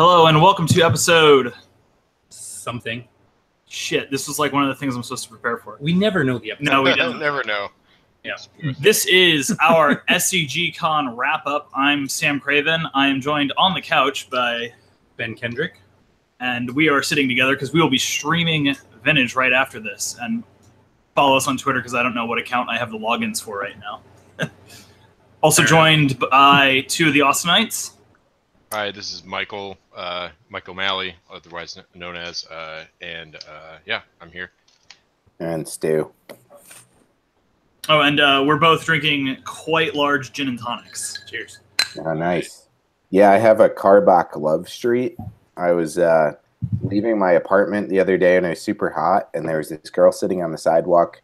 Hello and welcome to episode something. Shit, this was like one of the things I'm supposed to prepare for. We never know the episode. No, we don't. Never know. Yeah. This is our SCGCon wrap-up. I'm Sam Craven. I am joined on the couch by Ben Kendrick. And we are sitting together because we will be streaming Vintage right after this. And follow us on Twitter because I don't know what account I have the logins for right now. Also joined by two of the Austinites. Hi, this is Michael, Michael Malley, otherwise known as, yeah, I'm here. And Stu. Oh, and we're both drinking quite large gin and tonics. Cheers. Oh, nice. Yeah, I have a Carbach Love Street. I was leaving my apartment the other day and it was super hot, and there was this girl sitting on the sidewalk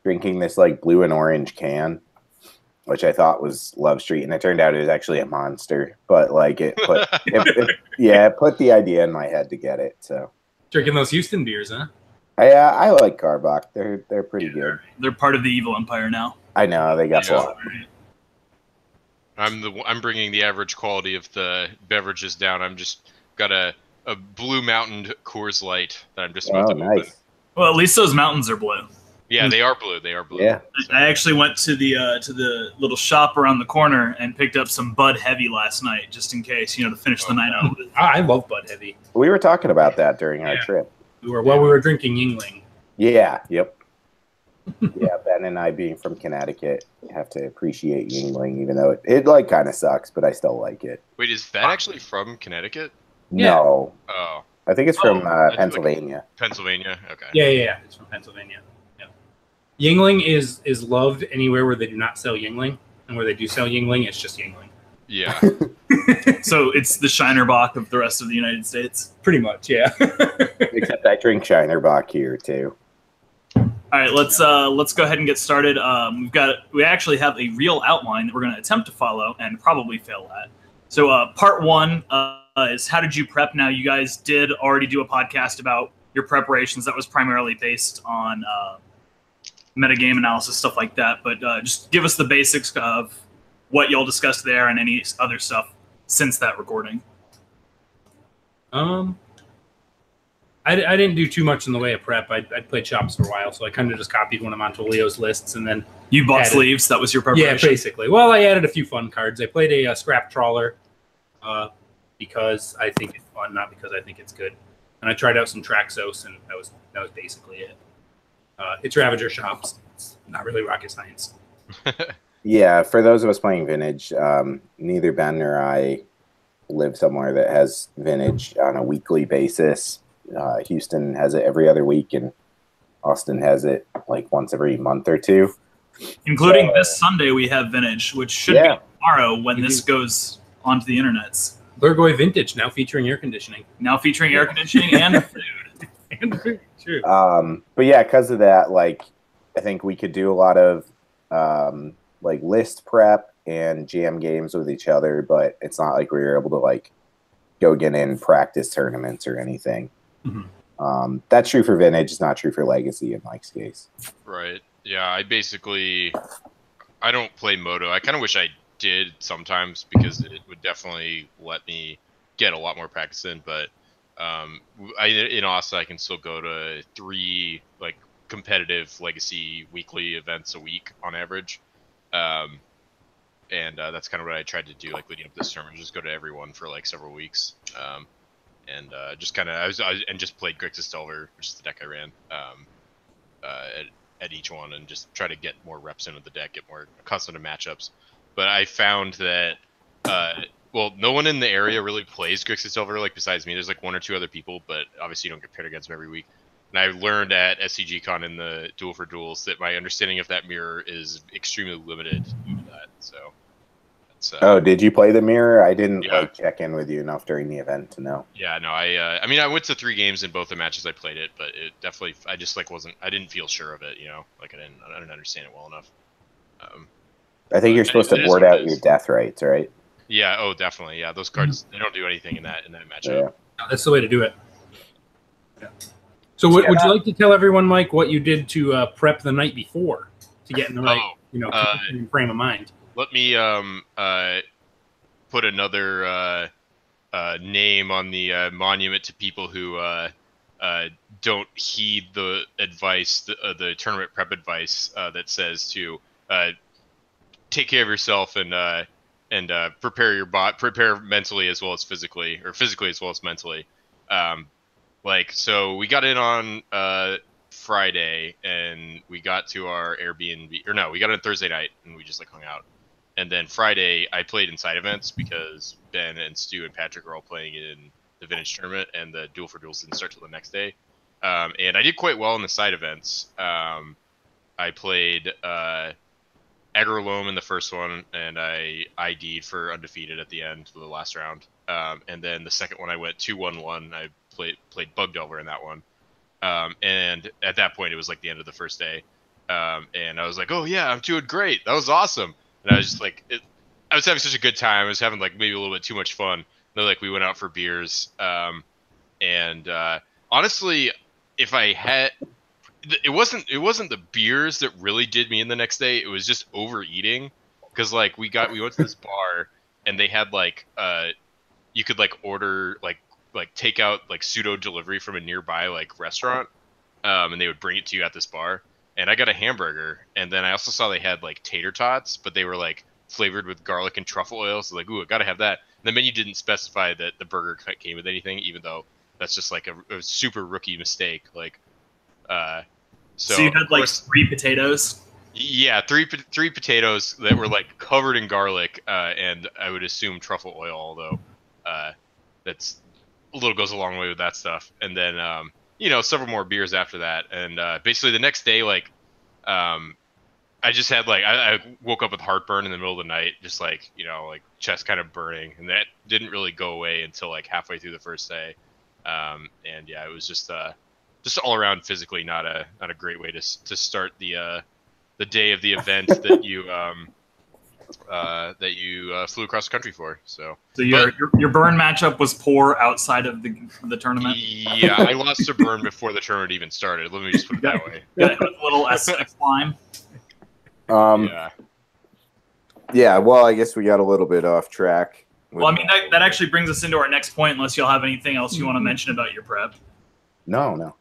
drinking this like blue and orange can, which I thought was Love Street, and it turned out it was actually a Monster. But like it put, it put the idea in my head to get it. So Drinking those Houston beers, huh? I like Carbach. They're pretty good. They're part of the evil empire now. I know they got a lot. I'm bringing the average quality of the beverages down. I'm just got a Blue Mountain Coors Light that I'm just about to open. Nice. Well, at least those mountains are blue. Yeah, they are blue. They are blue. Yeah. I actually went to the little shop around the corner and picked up some Bud Heavy last night, just in case, to finish the night out with. I love Bud Heavy. We were talking about that during our trip. We were drinking Yingling. Yeah. Yep. Yeah, Ben and I, being from Connecticut, have to appreciate Yingling, even though it like kind of sucks, but I still like it. Wait, is that actually from Connecticut? No. Oh. I think it's from Pennsylvania. Pennsylvania? Okay. Yeah. It's from Pennsylvania. Yeah. Yingling is loved anywhere where they do not sell Yingling, and where they do sell Yingling, it's just Yingling. Yeah. So it's the Shinerbach of the rest of the United States. Pretty much, yeah. Except I drink Shinerbach here too. All right, let's go ahead and get started. We actually have a real outline that we're going to attempt to follow and probably fail at. So part one is how did you prep? Now, you guys did already do a podcast about your preparations that was primarily based on metagame analysis, stuff like that. But just give us the basics of what y'all discussed there and any other stuff since that recording. I didn't do too much in the way of prep. I played shops for a while, so I kind of just copied one of Montolio's lists and then you bought sleeves. That was your preparation. Yeah, basically. Well, I added a few fun cards. I played a scrap trawler because I think it's fun, not because I think it's good. And I tried out some Traxos, and that was basically it. It's Ravager shops. It's not really rocket science. Yeah, for those of us playing Vintage, neither Ben nor I live somewhere that has Vintage on a weekly basis. Houston has it every other week, and Austin has it like once every month or two. Including this Sunday, we have Vintage, which should be tomorrow when this goes onto the internets. Lurgoy Vintage, now featuring air conditioning. Now featuring air conditioning and food. And food, true. But yeah, because of that, like, I think we could do a lot of like list prep and jam games with each other, but it's not like we were able to like go get in practice tournaments or anything. Mm-hmm. That's true for Vintage. It's not true for Legacy in Mike's case. Right. Yeah, I don't play Moto. I kind of wish I did sometimes because it would definitely let me get a lot more practice in. But in Austin, I can still go to 3 like competitive Legacy weekly events a week on average. And that's kind of what I tried to do, like leading up to this tournament, just go to everyone for like several weeks. And just kind of, I just played Grixis Delver, which is the deck I ran, at each one, and just try to get more reps into the deck, get more accustomed to matchups. But I found that, no one in the area really plays Grixis Delver, like besides me. There's like 1 or 2 other people, but obviously you don't get paired against them every week. And I learned at SCGCon in the Duel for Duels that my understanding of that mirror is extremely limited due to that. So. Oh, did you play the mirror? I didn't like check in with you enough during the event to know. Yeah, no, I went to 3 games in both the matches I played it, but it definitely, I just like I didn't feel sure of it, like I didn't understand it well enough. I think you're supposed to board out your death rights, right? Yeah, oh, definitely, yeah. Those cards, they don't do anything in that matchup. Yeah. No, that's the way to do it. Yeah. So, would you like to tell everyone, Mike, what you did to prep the night before to get in the right, frame of mind? Let me put another name on the monument to people who don't heed the advice, the tournament prep advice that says to take care of yourself and prepare mentally as well as physically, or physically as well as mentally. So we got in on Friday, and we got to our Airbnb, or no, we got in Thursday night, and we just like hung out. And then Friday, I played in side events because Ben and Stu and Patrick are all playing in the Vintage Tournament, and the Duel for Duels didn't start till the next day. And I did quite well in the side events. I played Aggro Loam in the first one, and I ID'd for undefeated at the end of the last round. And then the second one, I went 2-1-1. I played Bug Delver in that one. And at that point, it was like the end of the first day. And I was like, oh yeah, I'm doing great. That was awesome. And I was just like, I was having such a good time. I was having like maybe a little bit too much fun. And like we went out for beers. And honestly, if I had, it wasn't the beers that really did me in the next day. It was just overeating, because like we went to this bar, and they had like you could like order like take out like pseudo delivery from a nearby like restaurant, and they would bring it to you at this bar. And I got a hamburger, and then I also saw they had like tater tots, but they were like flavored with garlic and truffle oil. So like, ooh, I gotta have that. And the menu didn't specify that the burger came with anything, even though that's just like a super rookie mistake. Like, so you had like 3 potatoes. Yeah, three potatoes that were like covered in garlic, and I would assume truffle oil, although that's a little goes a long way with that stuff. And then several more beers after that, and basically the next day, like, I just had like I woke up with heartburn in the middle of the night, just like like chest kind of burning, and that didn't really go away until like halfway through the first day. And yeah, it was just all around physically not a great way to start the day of the event that you flew across the country for. So your burn matchup was poor outside of the tournament. Yeah, I lost to burn before the tournament even started. Let me just put it that way. Got a little SX climb. Yeah. Well, I guess we got a little bit off track. Well, I mean that actually brings us into our next point. Unless y'all have anything else you want to mention about your prep. No.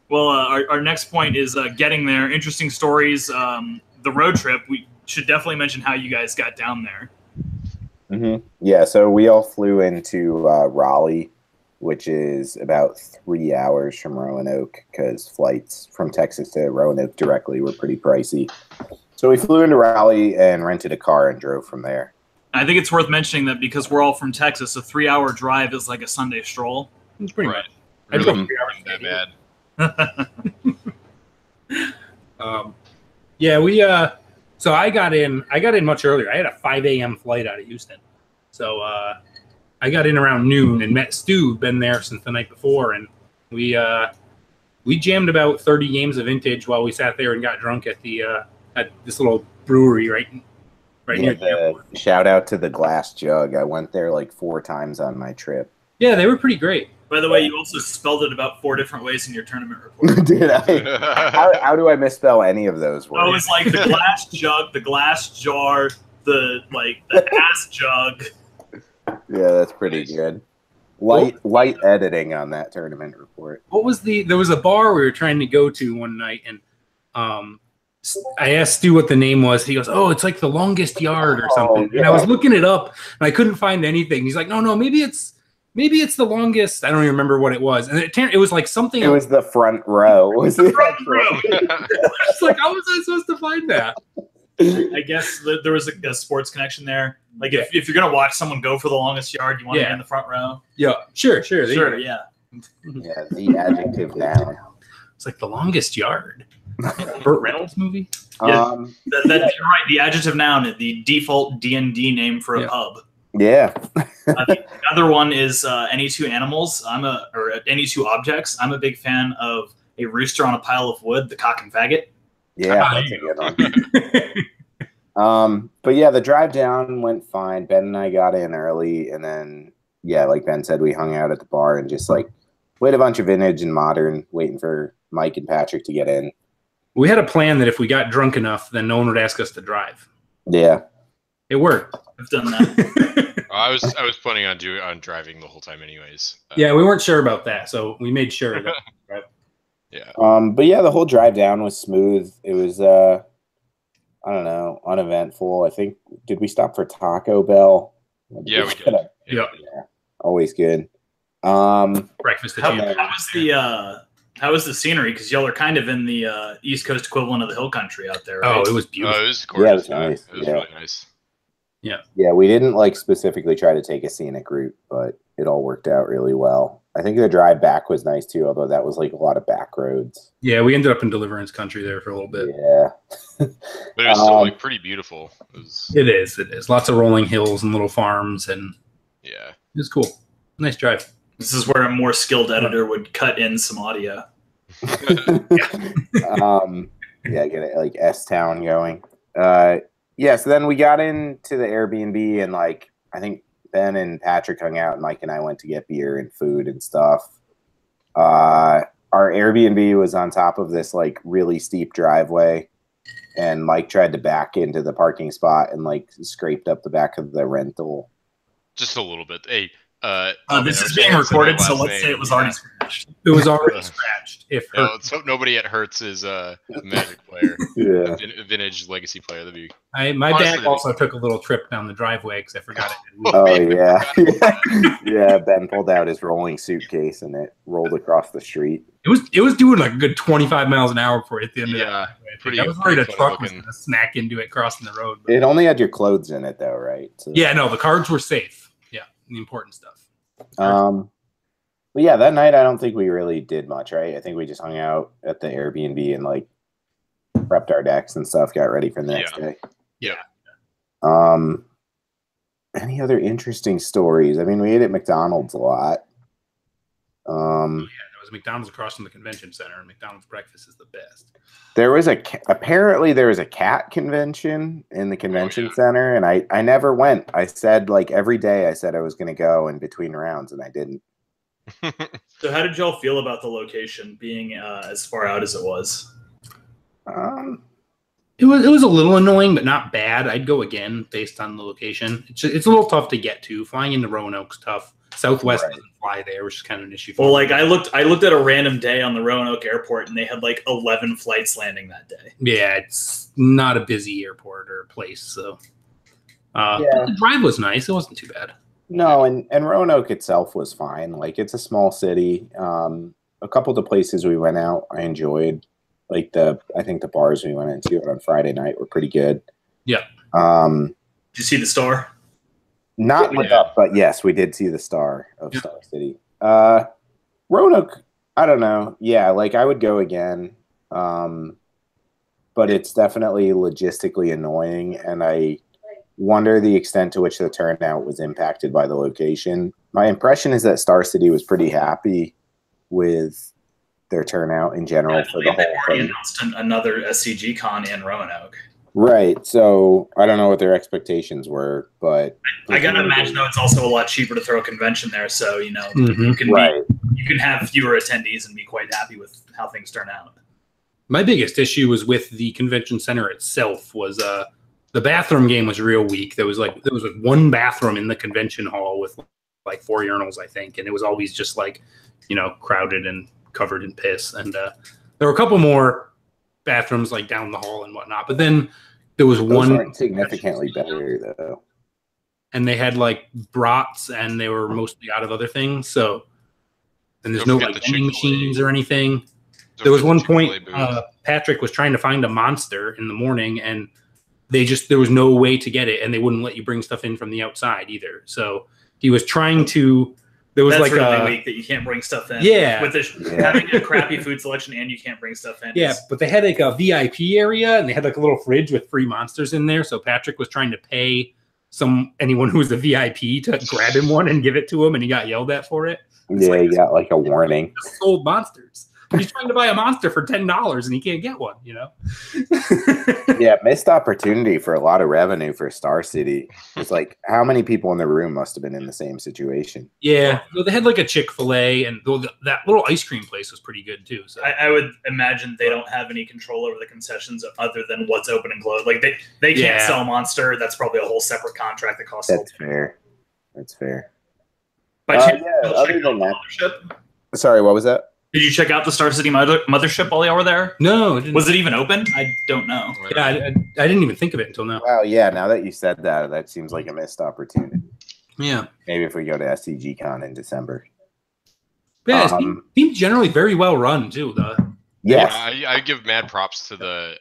Well, our next point is getting there. Interesting stories. The road trip. We should definitely mention how you guys got down there. Mm-hmm. Yeah, so we all flew into Raleigh, which is about 3 hours from Roanoke, because flights from Texas to Roanoke directly were pretty pricey. So we flew into Raleigh and rented a car and drove from there. I think it's worth mentioning that because we're all from Texas, a 3-hour drive is like a Sunday stroll. It's pretty right. I really drove 3 hours that bad. Yeah, we so I got in much earlier. I had a 5 a.m. flight out of Houston. So I got in around noon and met Stu, been there since the night before, and we jammed about 30 games of Vintage while we sat there and got drunk at the at this little brewery right near the airport. Shout out to the Glass Jug. I went there like 4 times on my trip. Yeah, they were pretty great. By the way, you also spelled it about 4 different ways in your tournament report. Did I? How do I misspell any of those words? Oh, it was like the glass jug, the glass jar, the ass jug. Yeah, that's pretty good. Light editing on that tournament report. What was there was a bar we were trying to go to one night, and I asked Stu what the name was. He goes, "Oh, it's like the Longest Yard or something." Yeah. And I was looking it up, and I couldn't find anything. He's like, "No, maybe it's the longest." I don't even remember what it was, and it was like something. It was the front row. Was the front row? It's like, how was I supposed to find that? I guess there was a sports connection there. Like if you're gonna watch someone go for the longest yard, you want to be in the front row. Yeah, sure, yeah. Yeah, the adjective noun. It's like the Longest yard. Burt Reynolds movie. Yeah, you're right. The adjective noun, the default D&D name for a pub. Yeah. The other one is any 2 animals. Or any 2 objects. I'm a big fan of a rooster on a pile of wood, the cock and faggot. Yeah, that's a good one. But yeah, the drive down went fine. Ben and I got in early, and then like Ben said, we hung out at the bar and just like played a bunch of Vintage and Modern, waiting for Mike and Patrick to get in. We had a plan that if we got drunk enough, then no one would ask us to drive. Yeah. It worked. I've done that. I was planning on driving the whole time, anyways. Yeah, we weren't sure about that, so we made sure that. Right? Yeah. But yeah, the whole drive down was smooth. It was I don't know, uneventful. I think did we stop for Taco Bell? Yeah, we did. Yeah. Always good. Breakfast at How was the scenery? Because y'all are kind of in the East Coast equivalent of the hill country out there, right? Oh, it was beautiful. Oh, it was gorgeous. Yeah, it was nice. It was really nice. Yeah, we didn't like specifically try to take a scenic route, but it all worked out really well. I think the drive back was nice too, although that was like a lot of back roads. Yeah, we ended up in Deliverance country there for a little bit. Yeah. But it was still like pretty beautiful. It is. Lots of rolling hills and little farms, and yeah, it was cool. Nice drive. This is where a more skilled editor would cut in some audio. Yeah, get it like S-Town going. Yeah, so then we got into the Airbnb, and like I think Ben and Patrick hung out, and Mike and I went to get beer and food and stuff. Our Airbnb was on top of this like really steep driveway, and Mike tried to back into the parking spot and like scraped up the back of the rental. just a little bit. Hey, this is being recorded, so let's say it was already scratched. It was already scratched. Yeah, let's hope nobody at Hertz is a Magic player, Yeah. a vintage legacy player. That'd be. My dad also took a little trip down the driveway because I forgot it. Oh yeah, yeah. Ben pulled out his rolling suitcase and it rolled across the street. It was doing like a good 25 miles an hour for it at the end of that. Pretty. I was worried a truck was going to smack into it crossing the road. It only had your clothes in it though, right? So. Yeah, no, the cards were safe. Yeah, the important stuff. But yeah, that night I don't think we really did much, right? I think we just hung out at the Airbnb and like prepped our decks and stuff, got ready for the next day. Yeah. Any other interesting stories? I mean, we ate at McDonald's a lot. There was McDonald's across from the convention center, and McDonald's breakfast is the best. There was apparently there was a cat convention in the convention center, and I never went. I said like every day I said I was going to go in between rounds, and I didn't. So how did y'all feel about the location being as far out as it was? It was a little annoying, but not bad. I'd go again based on the location. It's a little tough to get to. Flying into Roanoke's tough. Southwest doesn't fly there, which is kind of an issue. Well, like I looked at a random day on the Roanoke airport, and they had like 11 flights landing that day. Yeah, it's not a busy airport or place, so. But the drive was nice. It wasn't too bad. No, and Roanoke itself was fine. Like it's a small city. A couple of the places we went out, I enjoyed. Like I think the bars we went into on Friday night were pretty good. Yeah. Did you see the Star? Not with up, but yes, we did see the Star of Star City. Roanoke, I don't know. Yeah, like I would go again. But it's definitely logistically annoying, and I wonder the extent to which the turnout was impacted by the location. My impression is that Star City was pretty happy with their turnout in general for the whole thing. Announced another SCGCon in Roanoke. Right. So I don't know what their expectations were, but I gotta imagine though it's also a lot cheaper to throw a convention there. So you know you can have fewer attendees and be quite happy with how things turn out. My biggest issue was with the convention center itself. Was the bathroom game was real weak. There was one bathroom in the convention hall with like 4 urinals, I think, and it was always just like, crowded and covered in piss. And there were a couple more bathrooms like down the hall and whatnot, but then there was one significantly better though. And they had like brats, and they were mostly out of other things. So, and there's no like vending machines or anything. There was one point Patrick was trying to find a monster in the morning, and there was no way to get it, and they wouldn't let you bring stuff in from the outside either. So he was trying to. There was That's like really weak that you can't bring stuff in. Yeah, with having a crappy food selection and you can't bring stuff in. Yeah, but they had like a VIP area, and they had like a little fridge with free monsters in there. So Patrick was trying to pay anyone who was a VIP to grab him one and give it to him, and he got yelled at for it. He got like a warning. Sold monsters. He's trying to buy a monster for $10 and he can't get one, Yeah, missed opportunity for a lot of revenue for Star City. It's like, how many people in the room must have been in the same situation? Yeah, well, they had like a Chick-fil-A, and that little ice cream place was pretty good too. So I would imagine they don't have any control over the concessions other than what's open and closed. Like they can't sell Monster. That's probably a whole separate contract that costs. That's fair. That's fair. By chance, yeah, other than that, mothership? Sorry, what was that? Did you check out the Star City mothership while y'all were there? No, was it even open? I don't know. Yeah, I didn't even think of it until now. Wow, yeah. Now that you said that, that seems like a missed opportunity. Yeah. Maybe if we go to SCGCon in December. Yeah, it seems generally very well run too. Yes. Yeah, I give mad props to the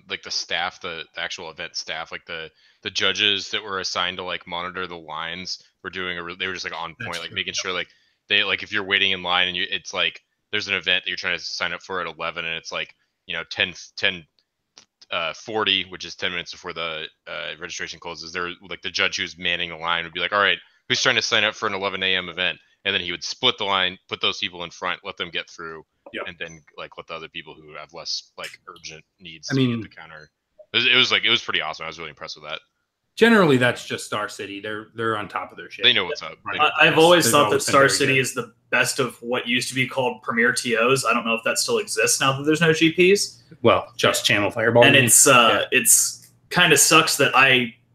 like the staff, the actual event staff, like the judges that were assigned to like monitor the lines were doing they were just like on point, like making sure like they like if you're waiting in line and it's like there's an event that you're trying to sign up for at 11 and it's like 40, which is 10 minutes before the registration closes. There like the judge who's manning the line would be like, all right, who's trying to sign up for an 11 a.m. event? And then he would split the line, put those people in front, let them get through, and then like let the other people who have less like urgent needs to get the counter. It was pretty awesome. I was really impressed with that. Generally, that's just Star City. They're on top of their shit. They know what's up. I've always thought that Star City is the best of what used to be called Premier TOs. I don't know if that still exists now that there's no GPs. Well, just Channel Fireball. And it's kind of sucks that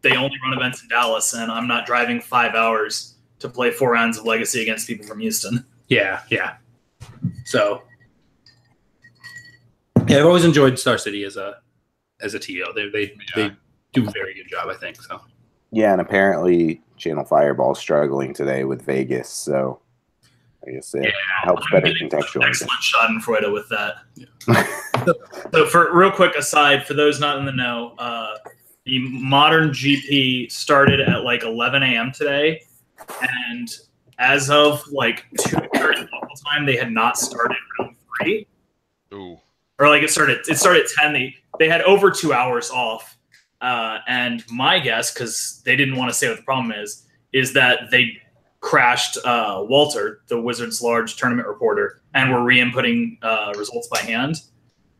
they only run events in Dallas, and I'm not driving 5 hours to play 4 rounds of Legacy against people from Houston. Yeah. So, yeah, I've always enjoyed Star City as a TO. They do a very good job, I think. So. Yeah, and apparently Channel Fireball's struggling today with Vegas, so I guess it helps better contextualize. Excellent Schadenfreude with that. Yeah. So for real quick aside, for those not in the know, the modern GP started at like 11 a.m. today, and as of like 2:30 local time, they had not started round 3. Ooh. Or like it started at 10. They had over 2 hours off. And my guess, because they didn't want to say what the problem is that they crashed Walter, the Wizards' large tournament reporter, and were re-inputting results by hand.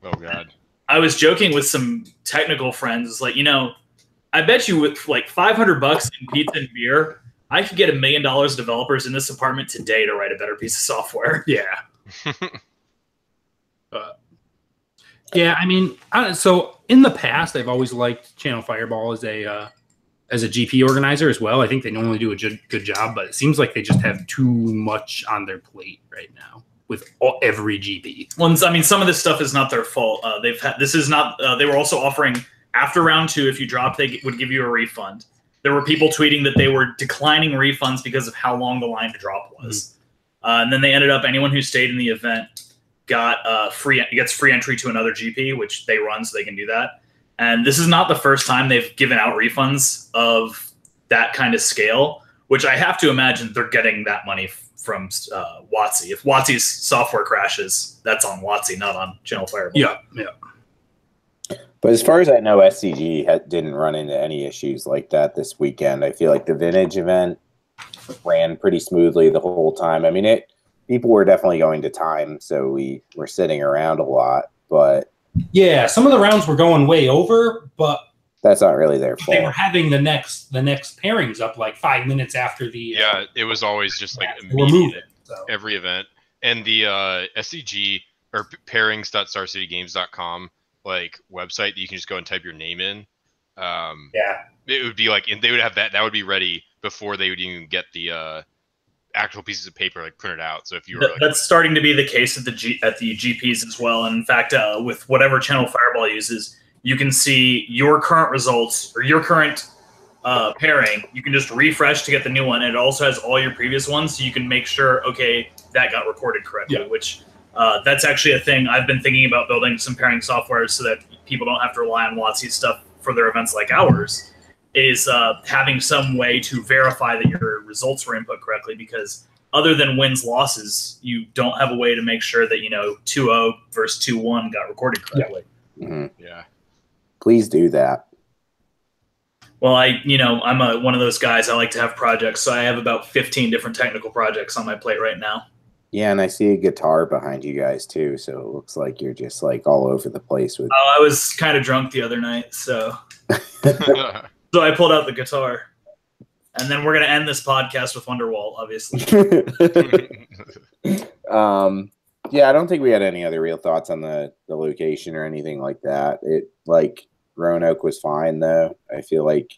Oh, God. I was joking with some technical friends. It's like, I bet you with like $500 in pizza and beer, I could get $1 million developers in this apartment today to write a better piece of software. Yeah. Yeah, I mean, so in the past, I've always liked Channel Fireball as a GP organizer as well. I think they normally do a good job, but it seems like they just have too much on their plate right now with every GP. Well, I mean, some of this stuff is not their fault. They were also offering after round 2, if you dropped, they would give you a refund. There were people tweeting that they were declining refunds because of how long the line to drop was. And then they ended up, anyone who stayed in the event gets free entry to another GP, which they run, so they can do that. And this is not the first time they've given out refunds of that kind of scale, which I have to imagine they're getting that money from WotC. If WotC's software crashes, that's on WotC, not on Channel Fireball. Yeah. But as far as I know, SCG didn't run into any issues like that this weekend. I feel like the Vintage event ran pretty smoothly the whole time. I mean, people were definitely going to time, so we were sitting around a lot. But yeah, some of the rounds were going way over, but that's not really their fault. They were having the next pairings up like 5 minutes after the. It was always just like immediate every event, and the SCG or pairings.starcitygames.com like website that you can just go and type your name in. It would be like, and they would have that would be ready before they would even get the actual pieces of paper like printed out. So if you were that's starting to be the case at the GPs as well. And in fact, with whatever Channel Fireball uses, you can see your current results or your current pairing. You can just refresh to get the new one, and it also has all your previous ones, so you can make sure that got recorded correctly. Which that's actually a thing I've been thinking about, building some pairing software so that people don't have to rely on WotC stuff for their events like ours. Is having some way to verify that your results were input correctly, because other than wins, losses, you don't have a way to make sure that, 2-0 versus 2-1 got recorded correctly. Yeah. Please do that. Well, I'm one of those guys. I like to have projects, so I have about 15 different technical projects on my plate right now. Yeah, and I see a guitar behind you guys too, so it looks like you're just like all over the place with. Oh, I was kind of drunk the other night, so. So I pulled out the guitar, and then we're going to end this podcast with Wonderwall, obviously. Yeah, I don't think we had any other real thoughts on the location or anything like that. Roanoke was fine, though. I feel like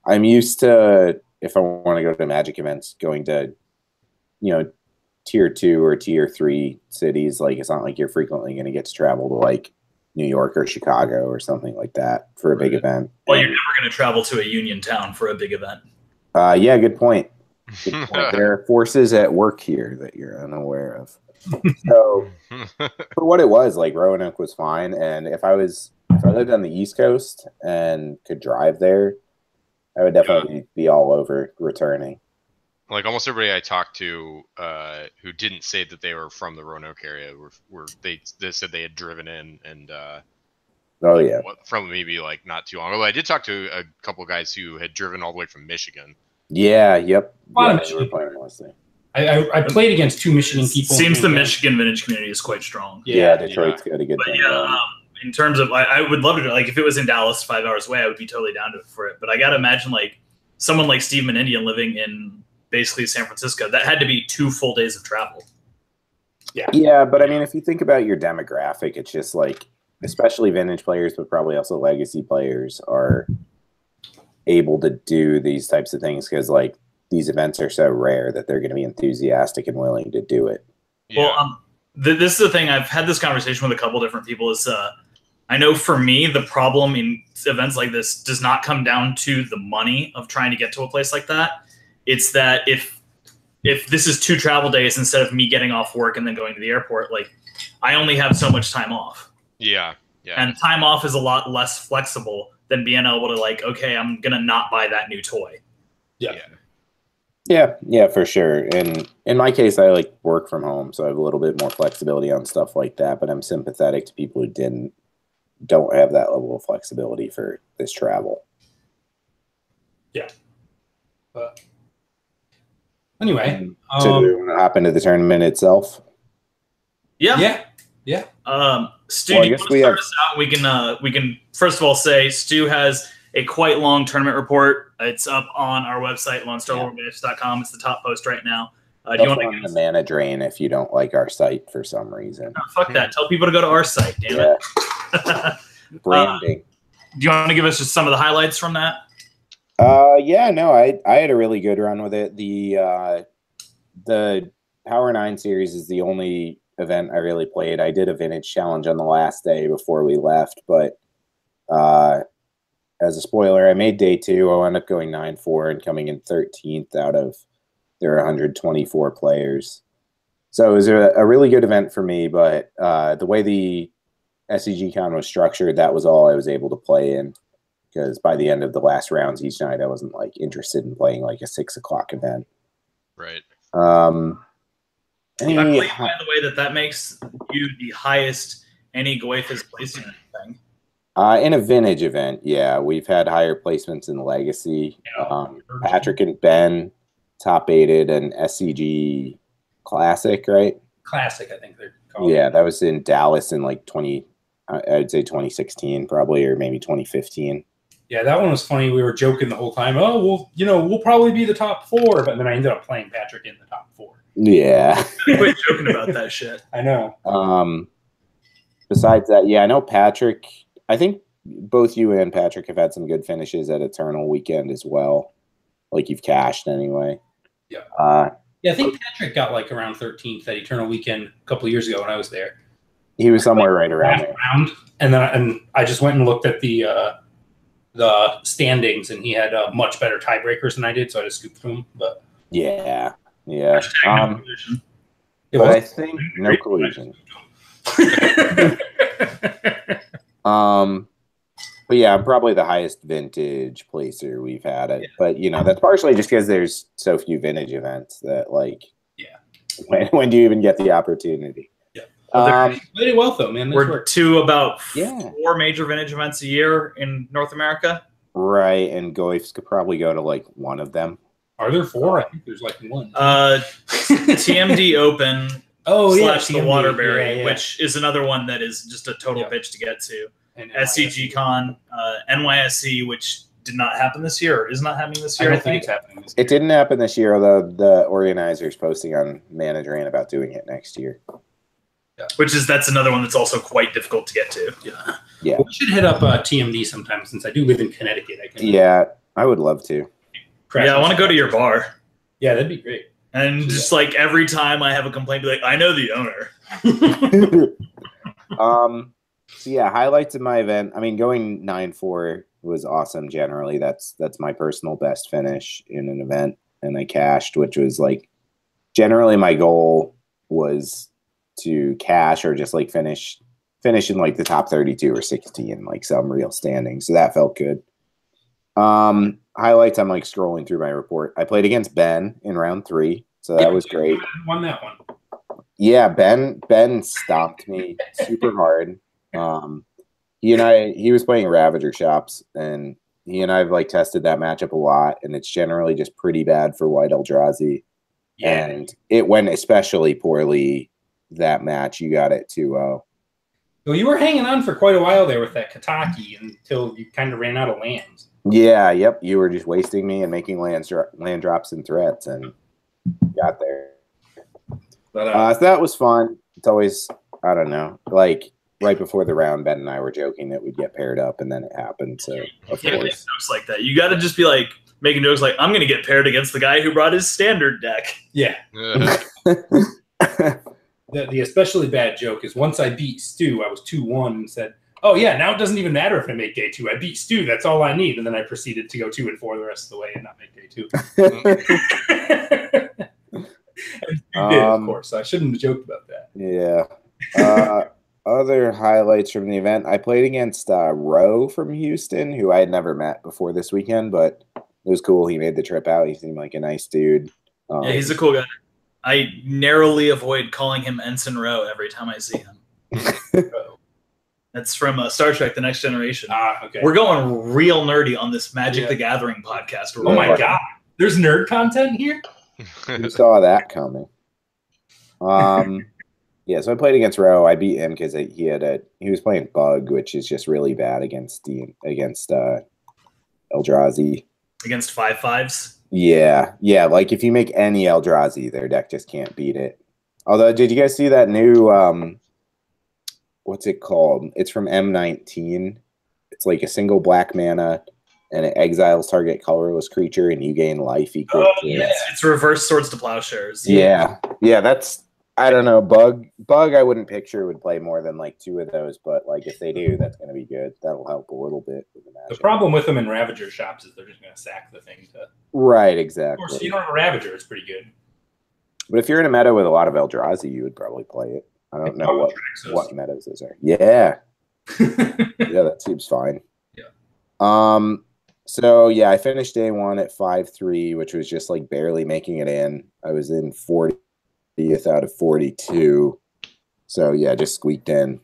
I'm used to if I want to go to Magic events, going to, tier 2 or tier 3 cities, like it's not like you're frequently going to get to travel to like New York or Chicago or something like that for a big event. Well, you're never going to travel to a union town for a big event. Yeah, good point. Good point. There are forces at work here that you're unaware of. So for what it was, like Roanoke was fine, and if I lived on the East Coast and could drive there, I would definitely be all over returning. Like almost everybody I talked to who didn't say that they were from the Roanoke area they said they had driven in and from maybe like not too long. Although I did talk to a couple of guys who had driven all the way from Michigan. Yeah, yep. I played against 2 Michigan people. Seems the Michigan vintage community is quite strong. Yeah, Detroit's got a good thing. Yeah, in terms of, I would love to, like, if it was in Dallas 5 hours away, I would be totally down for it. But I got to imagine, like, someone like Steve Menendian living in basically San Francisco, that had to be 2 full days of travel. Yeah, but I mean, if you think about your demographic, it's just like, especially vintage players, but probably also legacy players are able to do these types of things because, like, these events are so rare that they're going to be enthusiastic and willing to do it. Yeah. Well, this is the thing. I've had this conversation with a couple different people. Is I know for me, the problem in events like this does not come down to the money of trying to get to a place like that. It's that if this is 2 travel days instead of me getting off work and then going to the airport, like I only have so much time off. Yeah. And time off is a lot less flexible than being able to like, okay, I'm gonna not buy that new toy. Yeah, for sure. And in my case, I like work from home, so I have a little bit more flexibility on stuff like that. But I'm sympathetic to people who don't have that level of flexibility for this travel. Yeah. But anyway, so do we want to hop into the tournament itself? Yeah. Stu, do you want to start us out? We can first of all say Stu has a quite long tournament report. It's up on our website, LoneStarWarVintage.com. It's the top post right now. Do you want to give the mana drain if you don't like our site for some reason? Oh, fuck that. Tell people to go to our site, damn it. Branding. Do you want to give us just some of the highlights from that? I had a really good run with it. The Power 9 series is the only event I really played. I did a vintage challenge on the last day before we left, but as a spoiler, I made day 2. I wound up going 9-4 and coming in 13th out of there 124 players. So it was a really good event for me, but the way the SCGCon was structured, that was all I was able to play in, because by the end of the last rounds each night, I wasn't like interested in playing like a 6 o'clock event. Right. I believe, by the way, that makes you the highest any Goif has placed in anything. In a vintage event, yeah, we've had higher placements in Legacy. Patrick and Ben top 8'd an SCG Classic, right? Classic, I think they're called. Yeah, that was in Dallas in like I'd say 2016 probably, or maybe 2015. Yeah, that one was funny. We were joking the whole time. Oh, well, we'll probably be the top 4, but then I ended up playing Patrick in the top 4. Yeah. Quit joking about that shit. I know. Besides that, yeah, I know Patrick. I think both you and Patrick have had some good finishes at Eternal Weekend as well. Like you've cashed anyway. Yeah. I think Patrick got like around 13th at Eternal Weekend a couple of years ago when I was there. He was somewhere right around there. And then I just went and looked at the standings, and he had much better tiebreakers than I did, so I just scooped him. But yeah. No collusion. But I think no collusion. But yeah, I'm probably the highest vintage placer we've had. But that's partially just because there's so few vintage events that when do you even get the opportunity? Yeah. Played it well though, man. We're to about 4 major vintage events a year in North America. Right, and Goifs could probably go to like one of them. Are there 4? I think there's like 1. TMD Open. / the Waterbury, which is another one that is just a total bitch to get to. And SCGCon, NYSC, which did not happen this year, or is not happening this year. I think it's happening this year. It didn't happen this year, although the organizer's posting on Mana Drain about doing it next year. Yeah. That's another one that's also quite difficult to get to. Yeah. We should hit up TMD sometime, since I do live in Connecticut. Yeah, I would love to. Yeah, I want to go to your bar. Yeah, that'd be great. And just like every time I have a complaint, be like, I know the owner. So yeah, highlights of my event. I mean, going 9-4 was awesome. Generally, that's my personal best finish in an event, and I cashed, which was like generally my goal was to cash or just like finish in like the top 32 or 60 in like some real standing. So that felt good. Highlights. I'm like scrolling through my report. I played against Ben in round 3, so that was great. Won that one. Yeah, Ben stomped me super hard. He was playing Ravager Shops, and he and I've like tested that matchup a lot, and it's generally just pretty bad for White Eldrazi. Yeah. And it went especially poorly that match. You got it 2-0. Well, you were hanging on for quite a while there with that Kataki until you kind of ran out of lands. Yeah, yep. You were just wasting me and making land drops and threats, and got there. But so that was fun. It's always, I don't know, like right before the round, Ben and I were joking that we'd get paired up, and then it happened. So of course, jokes like that. You got to just be like making jokes like, I'm going to get paired against the guy who brought his standard deck. Yeah. The especially bad joke is once I beat Stu, I was 2-1 and said, oh, yeah, now it doesn't even matter if I make day 2. I beat Stu. That's all I need. And then I proceeded to go 2-4 the rest of the way and not make day 2. And Stu did, of course. I shouldn't have joked about that. Yeah. Other highlights from the event. I played against Roe from Houston, who I had never met before this weekend, but it was cool. He made the trip out. He seemed like a nice dude. Yeah, he's a cool guy. I narrowly avoid calling him Ensign Rowe every time I see him. That's from Star Trek: The Next Generation. Okay. We're going real nerdy on this Magic the Gathering podcast. Oh my god, there's nerd content here. You saw that coming. Yeah, so I played against Roe. I beat him because he was playing Bug, which is just really bad against Eldrazi. Against 5/5s. Yeah. Like if you make any Eldrazi, their deck just can't beat it. Although, did you guys see that new? What's it called? It's from M19. It's like a single black mana, and it exiles target colorless creature, and you gain life equal to it. It's reverse Swords to Plowshares. Yeah. That's, I don't know. Bug I wouldn't picture would play more than like 2 of those, but like if they do, that's going to be good. That'll help a little bit with the match. The problem with them in Ravager Shops is they're just going to sack the thing to. Right, exactly. Of course, if you don't have a Ravager, it's pretty good. But if you're in a meta with a lot of Eldrazi, you would probably play it. I don't know what metas those are. Yeah. Yeah, that seems fine. Yeah. So yeah, I finished day 1 at 5-3, which was just like barely making it in. I was in 40th out of 42. So yeah, just squeaked in.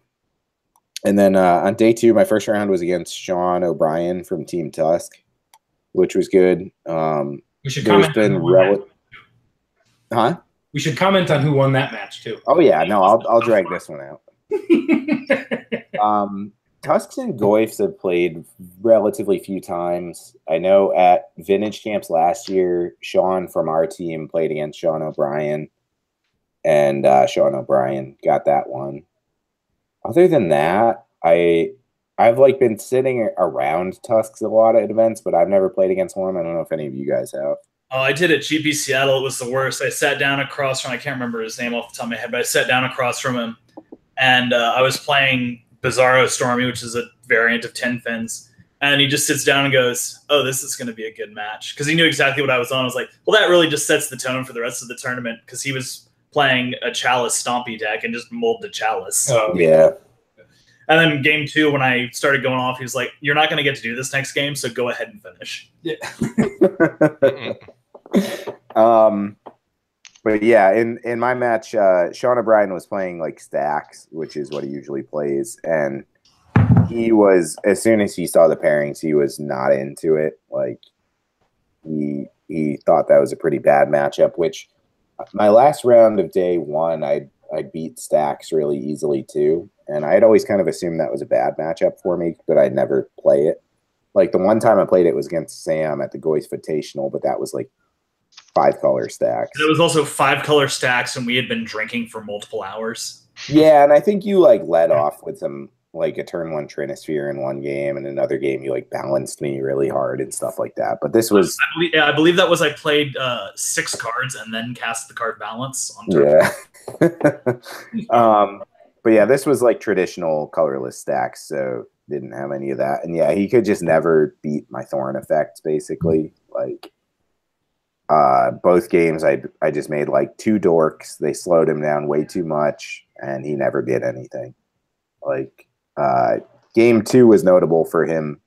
And then on day 2, my first round was against Sean O'Brien from Team Tusk, which was good. We should comment. Huh? We should comment on who won that match too. Oh yeah, no, I'll drag this one out. Tusks and Goyfs have played relatively few times. I know at Vintage Camps last year, Sean from our team played against Sean O'Brien, and Sean O'Brien got that one. Other than that, I've like been sitting around Tusks a lot at events, but I've never played against one. I don't know if any of you guys have. Oh, I did at GP Seattle. It was the worst. I sat down across from, I can't remember his name off the top of my head, but I sat down across from him, and I was playing Bizarro Stormy, which is a variant of Tin Fins. And he just sits down and goes, oh, this is going to be a good match. Because he knew exactly what I was on. I was like, well, that really just sets the tone for the rest of the tournament, because he was playing a Chalice Stompy deck and just molded Chalice. Oh, yeah. And then game 2, when I started going off, he was like, you're not going to get to do this next game, so go ahead and finish. Yeah. But yeah, in my match, Sean O'Brien was playing like stacks, which is what he usually plays. And he was, as soon as he saw the pairings, he was not into it. Like he thought that was a pretty bad matchup, which my last round of day 1, I beat stacks really easily too. And I had always kind of assumed that was a bad matchup for me, but I'd never play it. Like the one time I played it was against Sam at the Goyce Invitational, but that was like 5-color stacks. It was also 5-color stacks, and we had been drinking for multiple hours. Yeah, and I think you like led off with some like a turn 1 Trinisphere in one game, and another game you like balanced me really hard and stuff like that. But this was, I believe that was I played 6 cards and then cast the card balance on turn. Yeah. But yeah, this was like traditional colorless stacks, so didn't have any of that. And yeah, he could just never beat my Thorn effects, basically. Like both games, I just made like 2 dorks. They slowed him down way too much, and he never did anything. Like game 2 was notable for him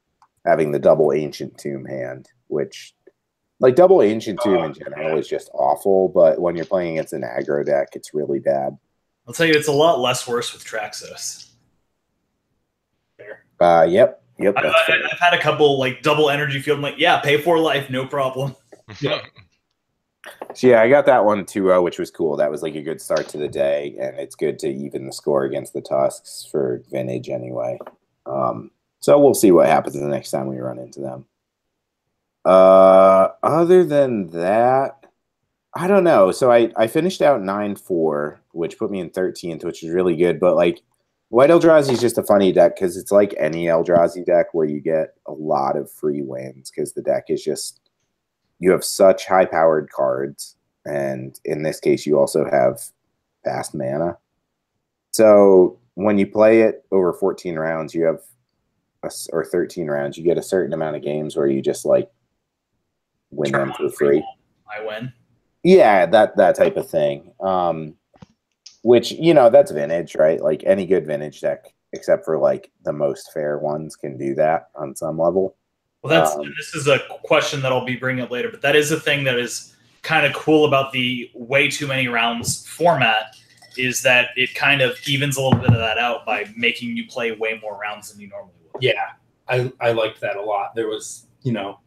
having the double Ancient Tomb hand, which like double Ancient Tomb in general is just awful, but when you're playing against an aggro deck, it's really bad. I'll tell you, it's a lot less worse with Traxos. Fair. Yep. I've had a couple like double energy field. I'm like, yeah, pay 4 life, no problem. Yeah. So yeah, I got that one 2-0, which was cool. That was like a good start to the day, and it's good to even the score against the Tusks for Vintage anyway. So we'll see what happens the next time we run into them. Other than that, I don't know. So I finished out 9-4, which put me in 13th, which is really good. But like White Eldrazi is just a funny deck because it's like any Eldrazi deck where you get a lot of free wins because the deck is just, you have such high-powered cards, and in this case, you also have fast mana. So when you play it over 14 rounds, you have or 13 rounds, you get a certain amount of games where you just like win them for free. I win. Yeah, that type of thing. Which, you know, that's Vintage, right? Like any good Vintage deck, except for like the most fair ones, can do that on some level. Well, this is a question that I'll be bringing up later, but that is a thing that is kind of cool about the way too many rounds format, is that it kind of evens a little bit of that out by making you play way more rounds than you normally would. Yeah, I liked that a lot. There was, you know,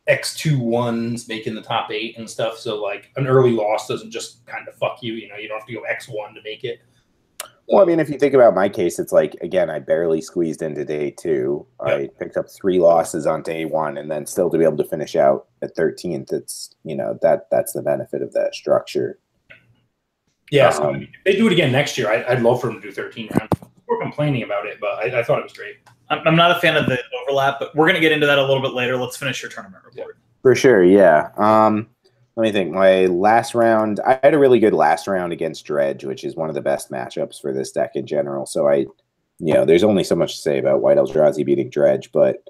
X2-1s making the top 8 and stuff, so like an early loss doesn't just kind of fuck you. You know, you don't have to go X1 to make it. Well, I mean, if you think about my case, it's like, again, I barely squeezed into day 2. Yep. I picked up 3 losses on day 1, and then still to be able to finish out at 13th, it's, you know, that's the benefit of that structure. Yeah, so if they do it again next year, I'd love for them to do 13 rounds. We're complaining about it, but I thought it was great. I'm not a fan of the overlap, but we're going to get into that a little bit later. Let's finish your tournament report. For sure, yeah. Let me think. My last round, I had a really good last round against Dredge, which is one of the best matchups for this deck in general. So you know, there's only so much to say about White Eldrazi beating Dredge, but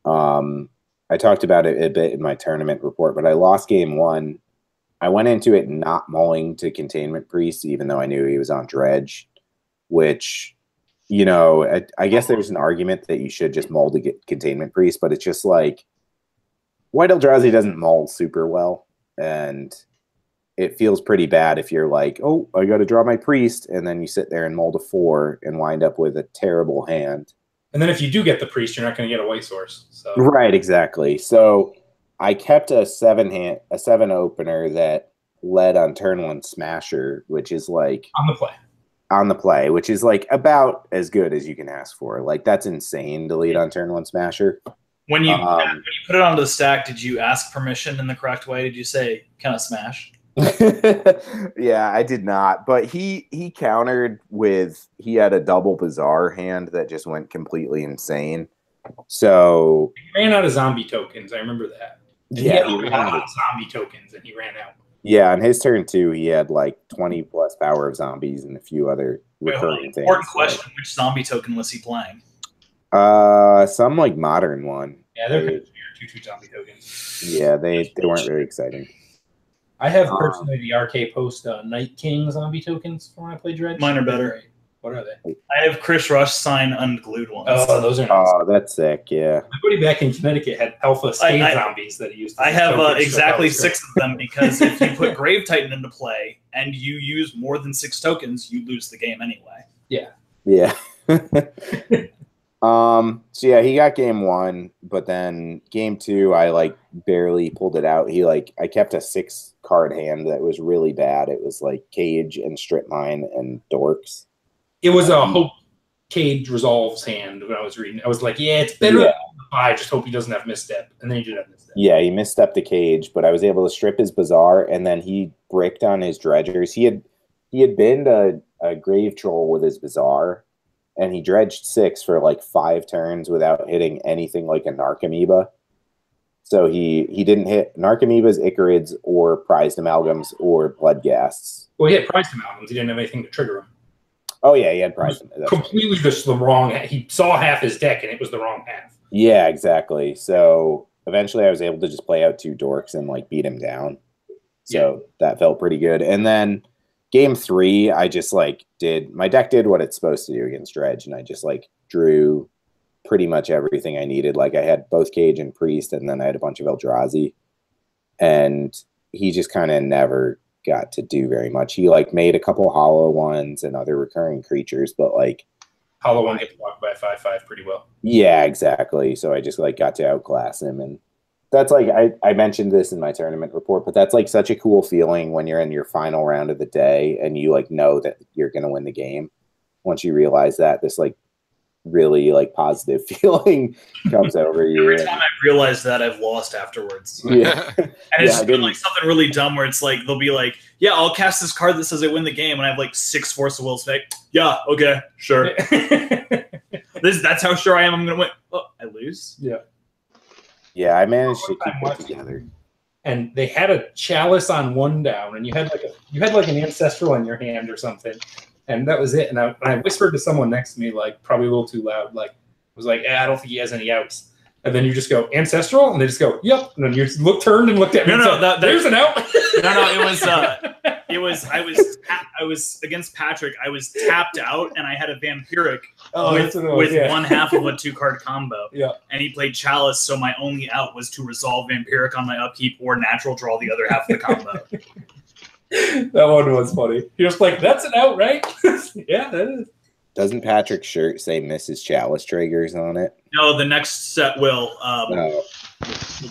I talked about it a bit in my tournament report, but I lost game 1. I went into it not mulling to Containment Priest, even though I knew he was on Dredge, which, you know, I guess there's an argument that you should just mull to get Containment Priest, but it's just like White Eldrazi doesn't mull super well. And it feels pretty bad if you're like, oh, I got to draw my priest, and then you sit there and mull to 4 and wind up with a terrible hand. And then if you do get the priest, you're not going to get a white source. So. Right, exactly. So I kept a 7 opener that led on turn 1 Smasher, which is like on the play, which is like about as good as you can ask for. Like that's insane to lead on turn 1 Smasher. When you put it onto the stack, did you ask permission in the correct way? Did you say, "Can I smash?" Yeah, I did not. But he countered with, he had a double Bazaar hand that just went completely insane. So he ran out of zombie tokens. I remember that. And yeah, he had zombie tokens, and he ran out. Yeah, on his turn 2, he had like 20 plus power of zombies and a few other recurring things. Important question: which zombie token was he playing? Some like modern one. Yeah, they're kind of weird. 2/2 zombie tokens. Yeah, they weren't very exciting. I have personally the RK Post Night King zombie tokens from when I play Dredge. Mine are better. What are they? I have Chris Rush sign unglued ones. Oh, those are nice. Oh, that's sick, yeah. My buddy back in Connecticut had alpha state zombies that he used to I have exactly 6 of them because if you put Grave Titan into play and you use more than 6 tokens, you lose the game anyway. Yeah. Yeah. So yeah, he got game 1, but then game 2, I like barely pulled it out. I kept a 6 card hand that was really bad. It was like Cage and Strip Mine and Dorks. It was a Hope Cage Resolves hand when I was reading. I was like, yeah, it's better than I just hope he doesn't have misstep. And then he did have misstep. Yeah, he misstepped the Cage, but I was able to strip his Bazaar, and then he bricked on his Dredgers. He had binned a Grave Troll with his Bazaar, and he dredged 6 for like 5 turns without hitting anything like a Narcomoeba. So he didn't hit Narcomoebas, Icarids, or prized amalgams, or blood ghasts. Well, he had prized amalgams. He didn't have anything to trigger him. Oh yeah, he had prized amalgams. Completely just the wrong. He saw half his deck, and it was the wrong half. Yeah, exactly. So eventually, I was able to just play out 2 dorks and like beat him down. So that felt pretty good. And then game 3, I just like my deck did what it's supposed to do against Dredge, and I just like drew pretty much everything I needed. Like I had both Cage and Priest, and then I had a bunch of Eldrazi, and he just kind of never got to do very much. He like made a couple hollow ones and other recurring creatures, but like hollow one gets blocked by 5/5 pretty well. Yeah, exactly. So I just like got to outclass him, and that's like I mentioned this in my tournament report, but that's like such a cool feeling when you're in your final round of the day and you like know that you're gonna win the game. Once you realize that, this like really like positive feeling comes over you. Every time I realize that, I've lost afterwards. Yeah. And it's like something really dumb where it's like they'll be like, yeah, I'll cast this card that says I win the game, and I have like 6 Force of Will spec. Yeah, okay, sure. That's how sure I am I'm gonna win. Oh, I lose? Yeah. Yeah, I managed to keep it together. And they had a Chalice on 1 down, and you had like an Ancestral in your hand or something. And that was it. And I whispered to someone next to me, like probably a little too loud, like was like, I don't think he has any outs. And then you just go Ancestral, and they just go, yep. And then you turned and looked at me. No, there's an out. I was against Patrick. I was tapped out, and I had a Vampiric with one half of a 2-card combo. Yeah. And he played Chalice, so my only out was to resolve Vampiric on my upkeep or natural draw the other half of the combo. That one was funny. You're just like, that's an out, right? Yeah, that is. Doesn't Patrick's shirt say Mrs. Chalice triggers on it? No, the next set will. We'll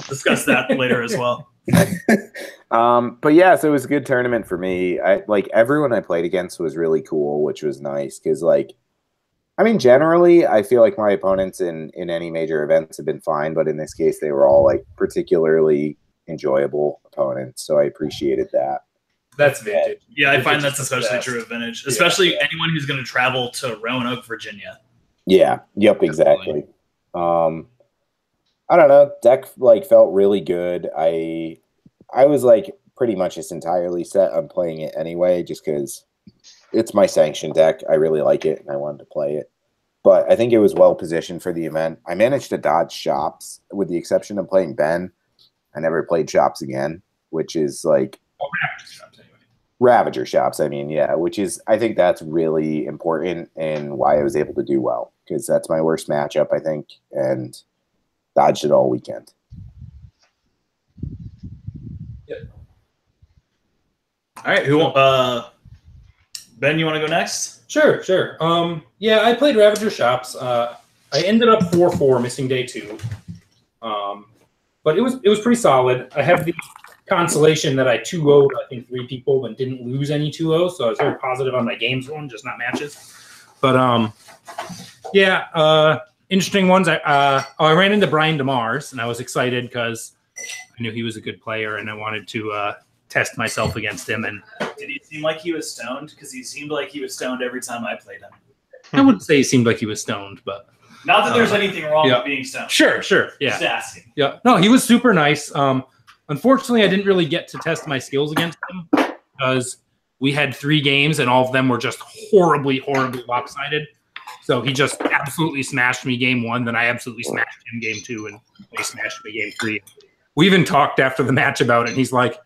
discuss that later as well. But yeah, so it was a good tournament for me. Everyone I played against was really cool, which was nice because generally I feel like my opponents in any major events have been fine, but in this case they were all like particularly enjoyable opponents, so I appreciated that. That's vintage. Yeah, I find that's especially true of vintage, especially anyone who's going to travel to Roanoke, Virginia. Yeah. Yep. Exactly. I don't know. Deck felt really good. I was like pretty much just entirely set on playing it anyway, just because it's my sanctioned deck. I really like it and I wanted to play it. But I think it was well positioned for the event. I managed to dodge shops, with the exception of playing Ben. I never played shops again, which is like. Ravager shops, which is, I think that's really important and why I was able to do well, because that's my worst matchup, I think, and dodged it all weekend. Yep. All right, Ben, you want to go next? Sure. Yeah, I played Ravager shops. I ended up 4-4, missing day 2. But it was pretty solid. I have the consolation that I 2-0'd, I think, 3 people and didn't lose any 2-0, so I was very positive on my games won, just not matches. But interesting ones. I ran into Brian DeMars, and I was excited because I knew he was a good player, and I wanted to test myself against him. And did he seem like he was stoned? Because he seemed like he was stoned every time I played him. I wouldn't say he seemed like he was stoned, but not that there's anything wrong with being stoned. Sure, yeah. Just asking. Yeah, no, he was super nice. Unfortunately, I didn't really get to test my skills against him because we had 3 games and all of them were just horribly lopsided. So he just absolutely smashed me game 1, then I absolutely smashed him game 2, and he smashed me game 3. We even talked after the match about it, and he's like,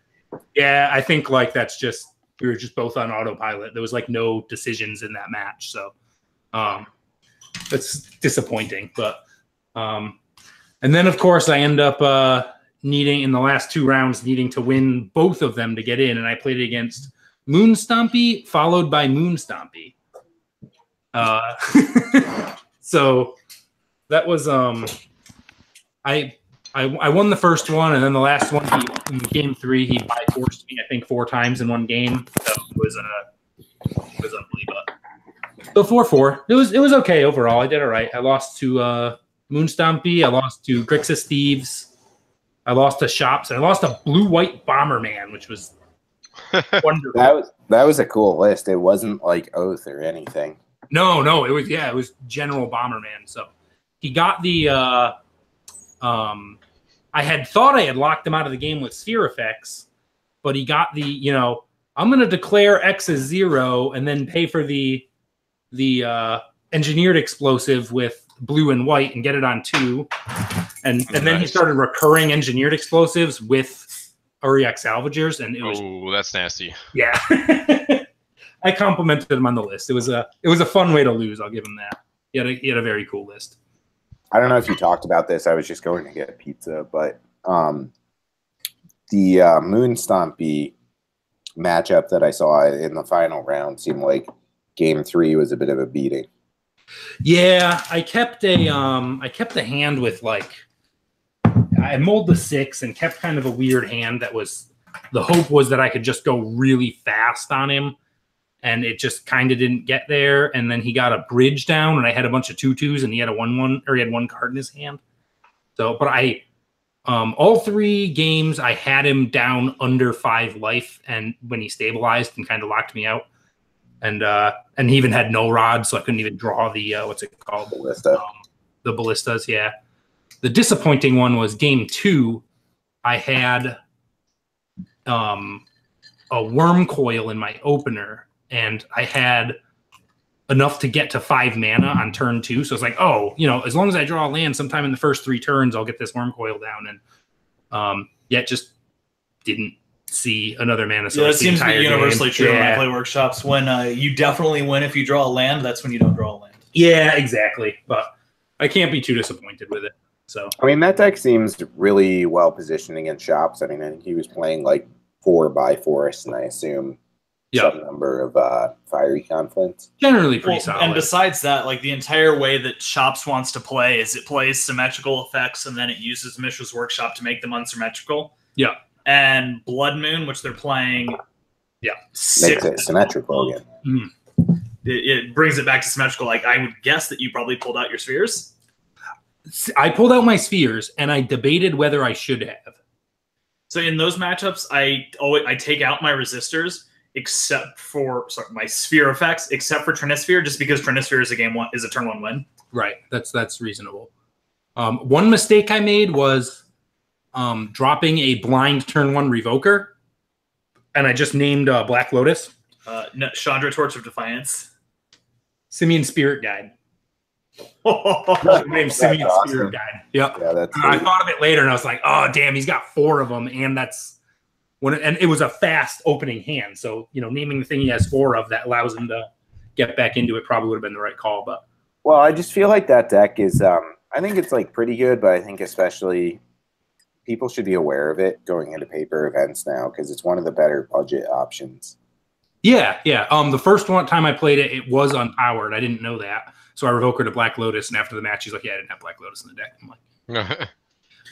yeah, I think like that's just, we were just both on autopilot. There was like no decisions in that match. So that's disappointing. But and then, of course, I end up needing, in the last 2 rounds, needing to win both of them to get in. And I played against Moon Stompy, followed by Moon Stompy. So that was I won the first one, and then the last one, in game 3, he by-forced me, I think, 4 times in one game. So it was ugly, but so 4-4. It was okay overall. I did all right. I lost to Moon Stompy. I lost to Grixis Thieves. I lost to Shops. And I lost to Blue-White Bomberman, which was wonderful. That was a cool list. It wasn't like Oath or anything. No, it was General Bomberman. So he got the I had thought I had locked him out of the game with sphere effects, but he got the, I'm going to declare X as 0 and then pay for the engineered explosive with blue and white and get it on 2. And then he started recurring engineered explosives with Uriak salvagers, and it was that's nasty. Yeah. I complimented him on the list. It was a fun way to lose, I'll give him that. He had a very cool list. I don't know if you talked about this. I was just going to get pizza, but the Moon Stompy matchup that I saw in the final round seemed like game 3 was a bit of a beating. Yeah, I kept a hand with I mulled the 6 and kept kind of a weird hand that was, the hope was that I could just go really fast on him, and it just kind of didn't get there. And then he got a bridge down, and I had a bunch of 2/2s, and he had a 1/1, or he had 1 card in his hand. So, but I, all 3 games I had him down under 5 life, and when he stabilized and kind of locked me out, and he even had no rod, so I couldn't even draw the what's it called, Ballista. The ballistas. Yeah. The disappointing one was game 2. I had a worm coil in my opener, and I had enough to get to 5 mana on turn 2. So it's like, as long as I draw a land sometime in the first 3 turns, I'll get this worm coil down. And yet just didn't see another mana source. Yeah, that seems to be universally true when I Yeah. play workshops. When you definitely win if you draw a land, that's when you don't draw a land. Yeah, exactly. But I can't be too disappointed with it. So I mean, that deck seems really well positioned against shops. I mean, I think he was playing 4 by Forest, and I assume some number of Fiery Confluence. generally pretty solid. And besides that, the entire way that Shops wants to play is it plays symmetrical effects, and then it uses Mishra's Workshop to make them unsymmetrical. Yeah. And Blood Moon, which they're playing, Makes it symmetrical again. Mm-hmm. It brings it back to symmetrical. I would guess that you probably pulled out your spheres. I pulled out my spheres, and I debated whether I should have. So in those matchups, I take out my resistors, except for my sphere effects, except for Trinisphere, just because Trinisphere is a turn 1 win. Right. That's reasonable. One mistake I made was dropping a blind turn 1 Revoker, and I just named Black Lotus. No, Chandra Torch of Defiance. Simian Spirit Guide. Named Simian awesome. Spirit Guide. Yep. Yeah, that's I thought of it later, and I was like, oh, damn, he's got 4 of them, and and it was a fast opening hand. So, naming the thing he has 4 of that allows him to get back into it probably would have been the right call. But Well, I just feel like that deck is, I think it's pretty good, but I think especially people should be aware of it going into paper events now, because it's one of the better budget options. Yeah. The first time I played it, it was unpowered. I didn't know that. So I revoked to Black Lotus, and after the match, he's like, yeah, I didn't have Black Lotus in the deck. I'm like,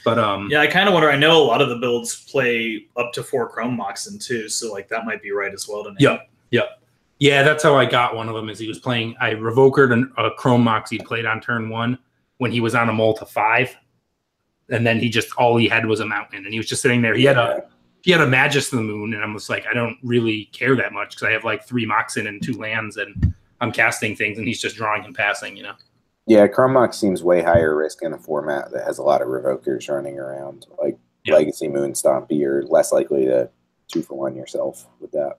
but yeah, I kind of wonder. I know a lot of the builds play up to 4 Chrome Moxen too, so that might be right as well to name. Yep. Yeah, that's how I got one of them. Is he was playing? I revoked a Chrome Mox he played on turn 1 when he was on a mull to 5, and then all he had was a mountain, and he was just sitting there. He had a Magus of the Moon, and I'm just like, I don't really care that much because I have 3 Moxen and 2 lands, and I'm casting things, and he's just drawing and passing, Yeah, Chrome Mox seems way higher risk in a format that has a lot of Revokers running around. Legacy Moon Stompy, you're less likely to 2-for-1 yourself with that.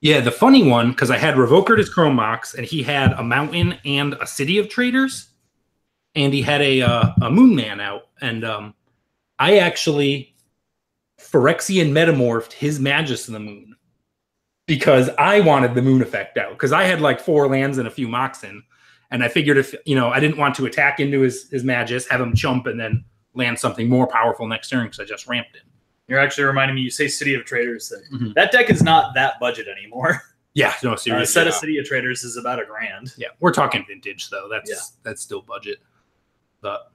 Yeah, the funny one, because I had Revokered as Chrome Mox, and he had a Mountain and a City of Traders, and he had a Moon Man out, and I actually Phyrexian Metamorphed his Magus of the Moon because I wanted the Moon effect out, because I had 4 lands and a few Moxen, and I figured if, I didn't want to attack into his Magus, have him chump, and then land something more powerful next turn because I just ramped it. You're actually reminding me, you say City of Traders. That deck is not that budget anymore. Yeah, no, seriously. A set of City of Traders is about $1,000. Yeah, we're talking vintage, though. That's still budget. But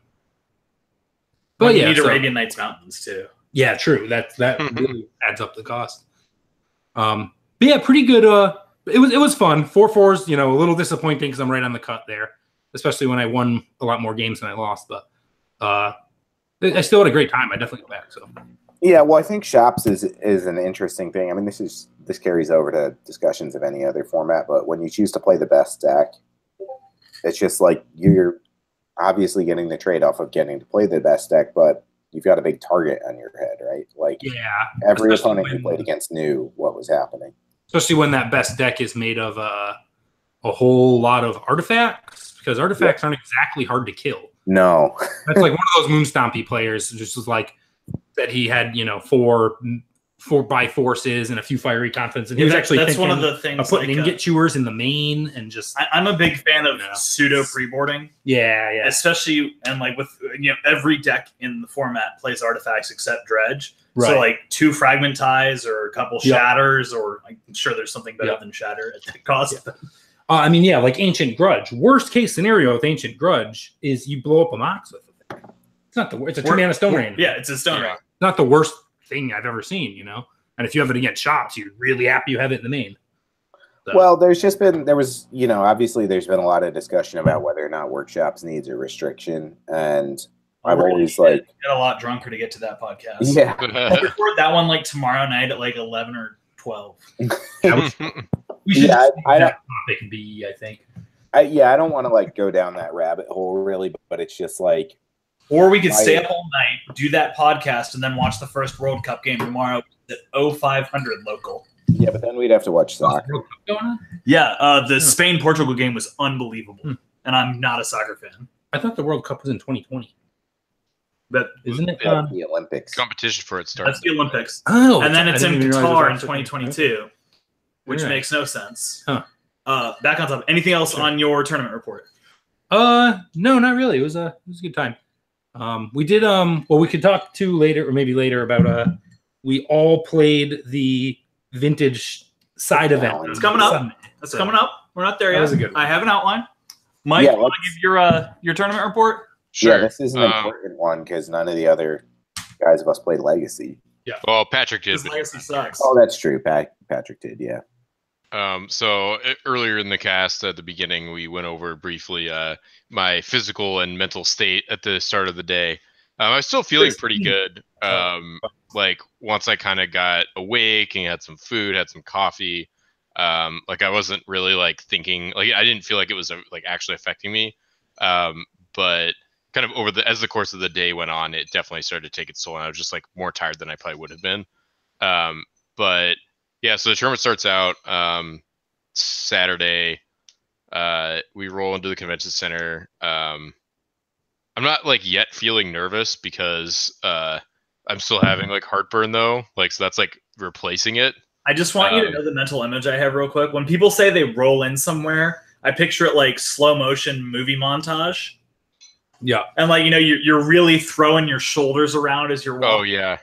you need Arabian Nights Mountains, too. Yeah, true. That really adds up the cost. But yeah, pretty good. It was fun. 4-4s, a little disappointing because I'm right on the cut there, especially when I won a lot more games than I lost. But I still had a great time. I definitely go back. So yeah, well, I think shops is an interesting thing. I mean, this carries over to discussions of any other format, but when you choose to play the best deck, It's just like you're obviously getting the trade-off of getting to play the best deck, but you've got a big target on your head, right? Like, every opponent you played against knew what was happening. Especially when that best deck is made of a whole lot of artifacts, because artifacts aren't exactly hard to kill. No. That's like one of those Moonstompy players just was like that he had, 4 by forces and a few fiery confidence, and he was actually that's one of the things of putting ingot chewers in the main and just. I'm a big fan of pseudo pre-boarding. Yeah, especially and like with every deck in the format plays artifacts except Dredge. Right. So like 2 fragment ties or a couple shatters, or I'm sure there's something better than shatter at that cost. Like Ancient Grudge. Worst case scenario with Ancient Grudge is you blow up a Mox with it. It's not it's a 2-mana Stone Rain. Yeah, it's a Stone Rain. Not the worst thing I've ever seen, And if you have it against shops, you're really happy you have it in the main. So. Well, obviously there's been a lot of discussion about whether or not workshops needs a restriction, and I've always get a lot drunker to get to that podcast. Yeah, we'll record that one like tomorrow night at like 11 or 12. We should that topic be, I think. I don't want to like go down that rabbit hole really, but it's just like. Or we could stay up all night, do that podcast, and then watch the first World Cup game tomorrow at 0500 local. Yeah, but then we'd have to watch soccer. World Cup going on? Yeah, the Spain-Portugal game was unbelievable, and I'm not a soccer fan. I thought the World Cup was in 2020. But isn't it the Olympics? Competition for it starts. That's the Olympics. Oh, and then it's in Qatar in 2022, which makes no sense. Huh. Back on top. Anything else on your tournament report? No, not really. It was a good time. We did we could talk to later or maybe later about we all played the vintage side event. It's coming up. That's coming up. We're not there yet. I have an outline. Mike, you want to give your tournament report? Sure. Yeah, this is an important one because none of the other guys of us played Legacy. Yeah. Well, Patrick did. Legacy sucks. Oh, that's true. Patrick did, yeah. So earlier in the cast at the beginning, we went over briefly my physical and mental state at the start of the day. I was still feeling pretty good. Like once I kind of got awake and had some food, had some coffee, like I wasn't really like thinking, like I didn't feel like it was like actually affecting me. But kind of as the course of the day went on, it definitely started to take its toll, and I was just like more tired than I probably would have been. But yeah, so the tournament starts out Saturday. We roll into the convention center. I'm not like yet feeling nervous because I'm still having like heartburn though. Like, so that's like replacing it. I just want you to know the mental image I have real quick. When people say they roll in somewhere, I picture it like slow motion movie montage. Yeah. And like, you're really throwing your shoulders around as you're walking. Oh yeah.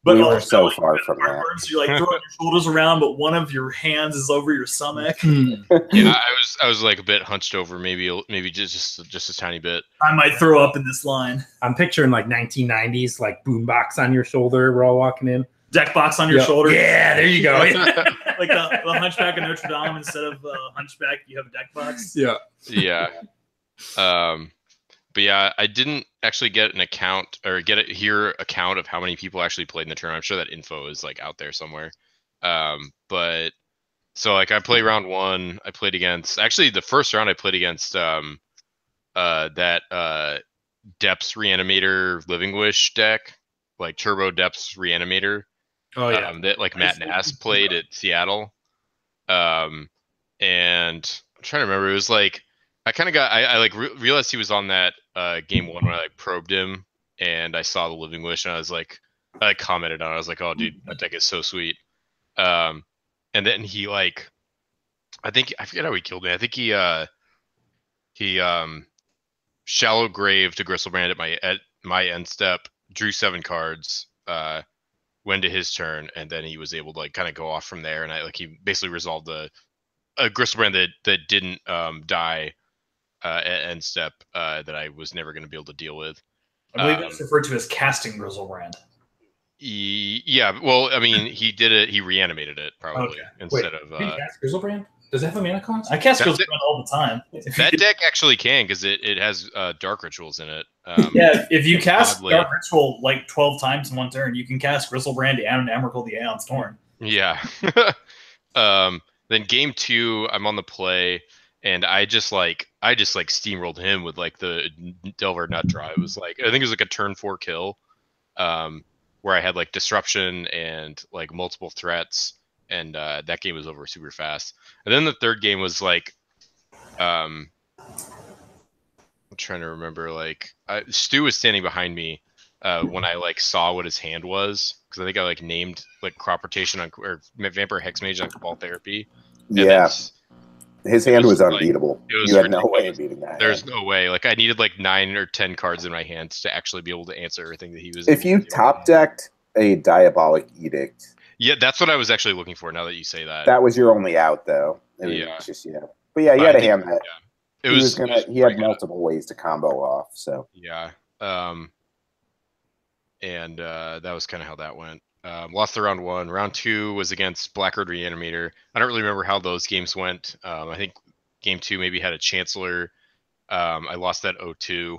But we were so far from that. So you're like throwing your shoulders around, but one of your hands is over your stomach. Yeah, I was like a bit hunched over, maybe just a tiny bit. I might throw up in this line. I'm picturing like 1990s, like boombox on your shoulder. We're all walking in. Deck box on your shoulder. Yeah, there you go. Like the Hunchback of Notre Dame, instead of Hunchback, you have a deck box. Yeah. Yeah. But yeah, I didn't actually get an account or hear account of how many people actually played in the tournament. I'm sure that info is like out there somewhere. But so like I played round 1. I played against the first round I played against that Depths Reanimator Living Wish deck, like Turbo Depths Reanimator. Oh yeah. That like Matt Nass played at Seattle. And I'm trying to remember. It was like I kind of got I realized he was on that game 1 when I like probed him, and I saw the Living Wish, and I commented on it. I was like, oh dude, that deck is so sweet. And then he like I forget how he killed me. I think he shallow grave to Gristlebrand at my end step, drew 7 cards, went to his turn, and then he was able to like kind of go off from there, and he basically resolved the Gristlebrand that didn't die at end step that I was never going to be able to deal with. I believe it's referred to as casting Grizzlebrand. Yeah, well, I mean, he did it. He reanimated it probably instead of. Can you cast Grizzlebrand? Does it have a mana cost? I cast Grizzlebrand all the time. That deck actually can, because it has dark rituals in it. Yeah, if you cast Dark Ritual like 12 times in one turn, you can cast Grizzlebrand and Emrakul the Aeon's Torn. Yeah. Then game 2, I'm on the play, and I just like steamrolled him with like the Delver Nut Draw. It was like, I think it was like a turn 4 kill, where I had like disruption and like multiple threats, and that game was over super fast. And then the third game was like, I'm trying to remember, like Stu was standing behind me when I like saw what his hand was, because I think I like named like crop rotation on or Vampire Hex Mage on Cabal Therapy. Yeah, his hand was unbeatable. You had no way of beating that. There's no way. Like I needed like 9 or 10 cards in my hand to actually be able to answer everything that he was. If you top decked a Diabolic Edict, yeah, that's what I was actually looking for. Now that you say that, that was your only out, though. It was just but yeah, you had a hand that. Yeah. He had multiple ways to combo off. So yeah, and that was kind of how that went. Lost the round 1. Round 2 was against Blackroad Reanimator. I don't really remember how those games went. I think game 2 maybe had a Chancellor. I lost that 0-2.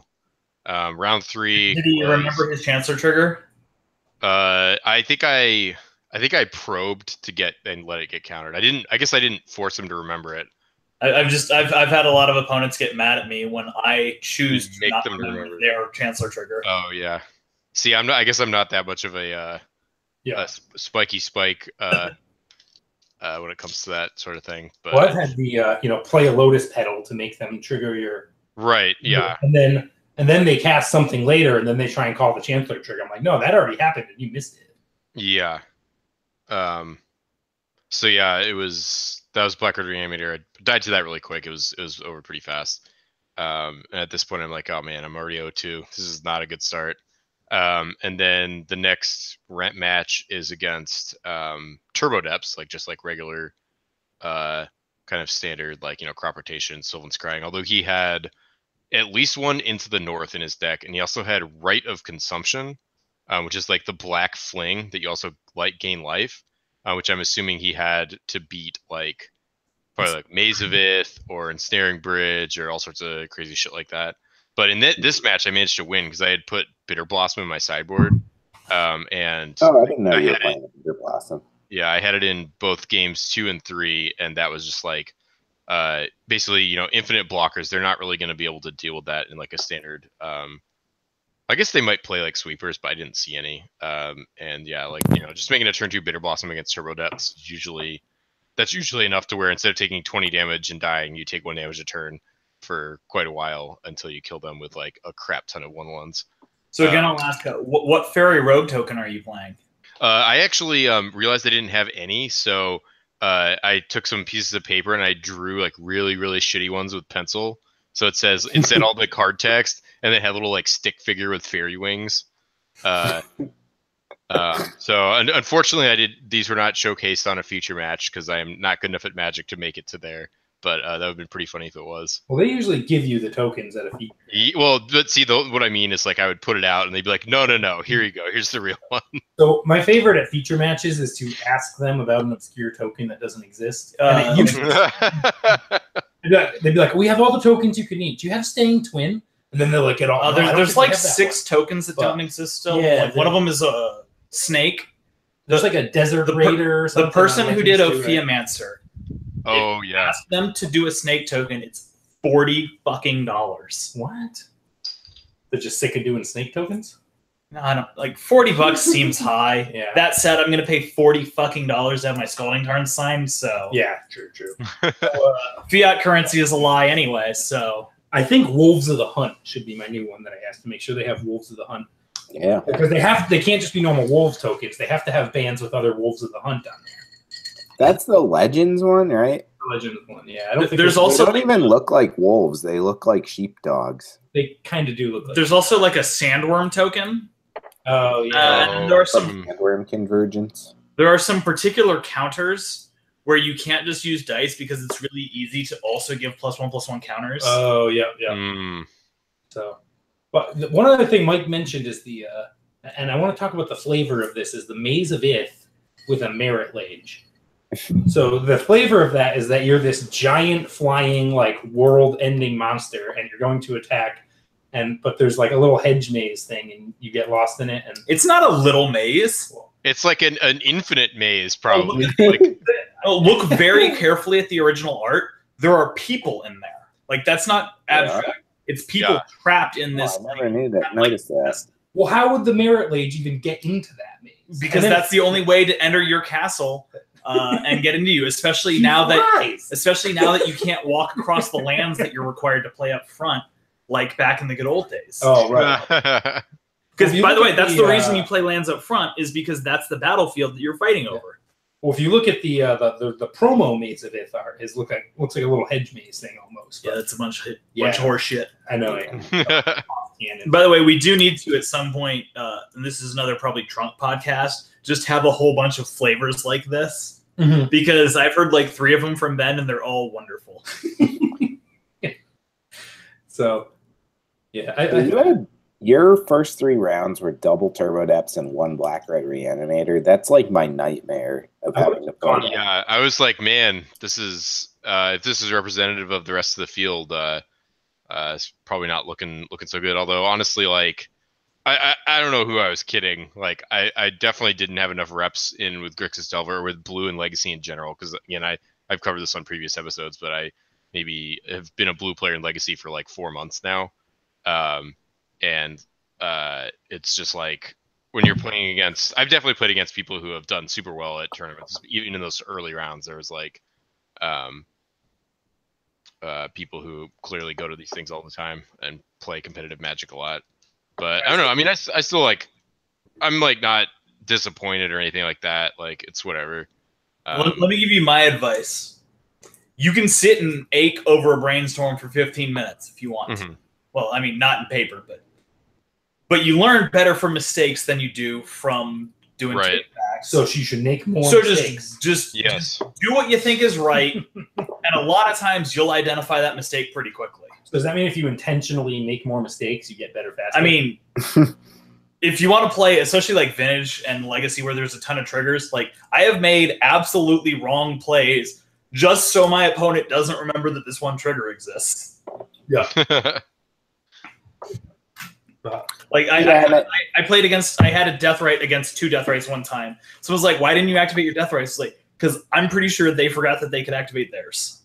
Round 3. Did he remember his Chancellor trigger? I think I probed to get and let it get countered. I guess I didn't force him to remember it. I've had a lot of opponents get mad at me when I choose to make not them remember their Chancellor trigger. Oh yeah. See, I guess I'm not that much of a spiky spike when it comes to that sort of thing. But I've had the play a Lotus Petal to make them trigger your right. Yeah. And then they cast something later, and then they try and call the Chancellor trigger. I'm like, no, that already happened, and you missed it. Yeah. So yeah, that was Blackroad Reanimator. I died to that really quick. It was over pretty fast. And at this point, I'm like, oh man, I'm already 0-2. This is not a good start. And then the next rent match is against Turbo Depths, just like regular, kind of standard, crop rotation, Sylvan Scrying. Although he had at least one Into the North in his deck, and he also had Rite of Consumption, which is like the black fling that you also gain life, which I'm assuming he had to beat probably like Maze of Ith or Ensnaring Bridge or all sorts of crazy shit like that. But in this match, I managed to win because I had put Bitter Blossom in my sideboard. And I didn't know you were playing Bitter Blossom. Yeah, I had it in both games 2 and 3, and that was just basically, infinite blockers. They're not really going to be able to deal with that in like a standard. I guess they might play like sweepers, but I didn't see any. And yeah, just making a turn 2 Bitter Blossom against Turbo Depths that's usually enough to where instead of taking 20 damage and dying, you take 1 damage a turn for quite a while until you kill them with like a crap ton of 1/1s. So again, I'll ask, what Fairy Rogue token are you playing? I actually realized I didn't have any, so I took some pieces of paper and I drew like really, really shitty ones with pencil. So it said all the card text, and they had a little like stick figure with fairy wings. So unfortunately, these were not showcased on a future match because I am not good enough at Magic to make it to there. But that would have been pretty funny if it was. Well, they usually give you the tokens at a feature. Well, but see, what I mean is I would put it out and they'd be like, no, here you go. Here's the real one. So my favorite at feature matches is to ask them about an obscure token that doesn't exist. They'd be like, we have all the tokens you could need. Do you have Staying Twin? And then they'll get all. There's like 6 tokens that don't exist still. Yeah, one of them is a snake. There's like a Desert Raider or something. The person who did Ophiamancer. Oh yeah. Ask them to do a snake token. It's $40 fucking. What? They're just sick of doing snake tokens? No, I don't. $40 seems high. Yeah. That said, I'm gonna pay $40 fucking to have my Scalding Tarn signed. So yeah, true. Fiat currency is a lie anyway. So I think Wolves of the Hunt should be my new one that I have to make sure they have Wolves of the Hunt. Yeah, because they can't just be normal wolves tokens. They have to have bands with other Wolves of the Hunt on there. That's the Legends one, right? The Legends one, yeah. I don't think there's also they don't even look like wolves. They look like sheepdogs. They kind of do look like. There's also like a Sandworm token. Oh yeah. And there are some Sandworm convergence. There are some particular counters where you can't just use dice because it's really easy to also give +1/+1 counters. Oh yeah. So, but one other thing Mike mentioned is and I want to talk about the flavor of this, is the Maze of Ith with a Merit Lage. So the flavor of that is that you're this giant flying world-ending monster, and you're going to attack, but there's a little hedge maze thing, and you get lost in it. And it's not a little maze. It's like an infinite maze, probably. Look very carefully at the original art. there are people in there. Like, that's not abstract. Yeah. It's people trapped in this. I never knew that. Noticed that. Well, how would the Merit Lage even get into that maze? Because that's the only way to enter your castle and get into you, especially now that you can't walk across the lands that you're required to play up front, like back in the good old days. Oh, right. Because, by the way, that's the reason you play lands up front, is because that's the battlefield that you're fighting over. Well, if you look at the promo maze of Ithar, looks like a little hedge maze thing almost. Yeah, that's a bunch of horse shit. I know. By the way, we do need to at some point, and this is another probably Trunk podcast, just have a whole bunch of flavors like this, because I've heard like 3 of them from Ben, and they're all wonderful. So, yeah, your first 3 rounds were double turbo depths and 1 black-red reanimator. That's like my nightmare of having to play. Yeah, I was like, man, this is if this is representative of the rest of the field, it's probably not looking so good. Although honestly, like, I don't know who I was kidding. Like, I definitely didn't have enough reps in with Grixis Delver or with Blue and Legacy in general, because again, I've covered this on previous episodes, but I maybe have been a Blue player in Legacy for like 4 months now. And it's just like, when you're playing against, I've definitely played against people who have done super well at tournaments. Even in those early rounds, there was like people who clearly go to these things all the time and play competitive Magic a lot. But I don't know. I mean, I still like, I'm like not disappointed or anything like that. Like, it's whatever. Let me give you my advice. You can sit and ache over a brainstorm for 15 minutes if you want to. Well, I mean, not in paper, but you learn better from mistakes than you do from doing takebacks. So she should make more mistakes. Just do what you think is right, and a lot of times you'll identify that mistake pretty quickly. So does that mean if you intentionally make more mistakes, you get better faster? I mean, if you want to play, especially like Vintage and Legacy, where there's a ton of triggers, like, I have made absolutely wrong plays just so my opponent doesn't remember that this one trigger exists. Yeah. Like, I played against, I had a Death Right against 2 Death Rights one time. So I was like, why didn't you activate your Death Rights? Like, because I'm pretty sure they forgot that they could activate theirs.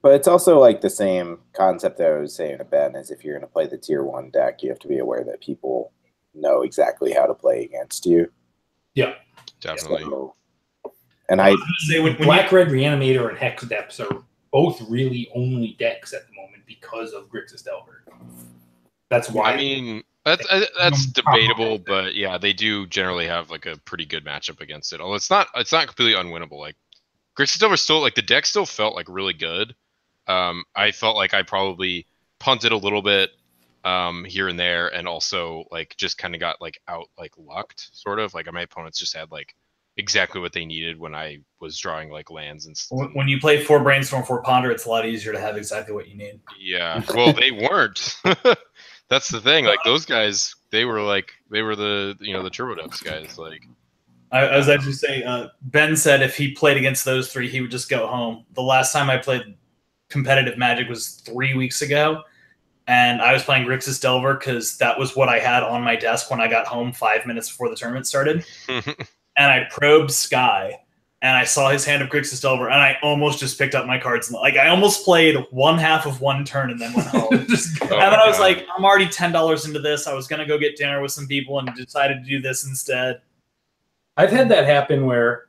But it's also like the same concept that I was saying to Ben, is if you're going to play the tier 1 deck, you have to be aware that people know exactly how to play against you. Yeah, definitely. So, and I say when Black Red Reanimator and Hex Depths are both really only decks at the moment because of Grixis Delver. That's why. I mean, that's debatable, but yeah, they do generally have like a pretty good matchup against it. Although it's not completely unwinnable. Like, Grixis Delver still, like, the deck still felt like really good. I felt like I probably punted a little bit here and there, and also like just kind of got like out like lucked, sort of like my opponents just had like exactly what they needed when I was drawing like lands and stuff. When you play 4 Brainstorm, 4 Ponder, it's a lot easier to have exactly what you need. Yeah, well, they weren't. That's the thing. Like, those guys, they were the the Turbo Depths guys. Like, I was actually saying, Ben said if he played against those 3, he would just go home. The last time I played competitive Magic was 3 weeks ago, and I was playing Grixis Delver because that was what I had on my desk when I got home 5 minutes before the tournament started. And I probed Sky, and I saw his hand of Grixis Delver, and I almost just picked up my cards. Like, I almost played 1/2 of 1 turn and then went home. And then I was like, I'm already $10 into this. I was going to go get dinner with some people and decided to do this instead. I've had that happen where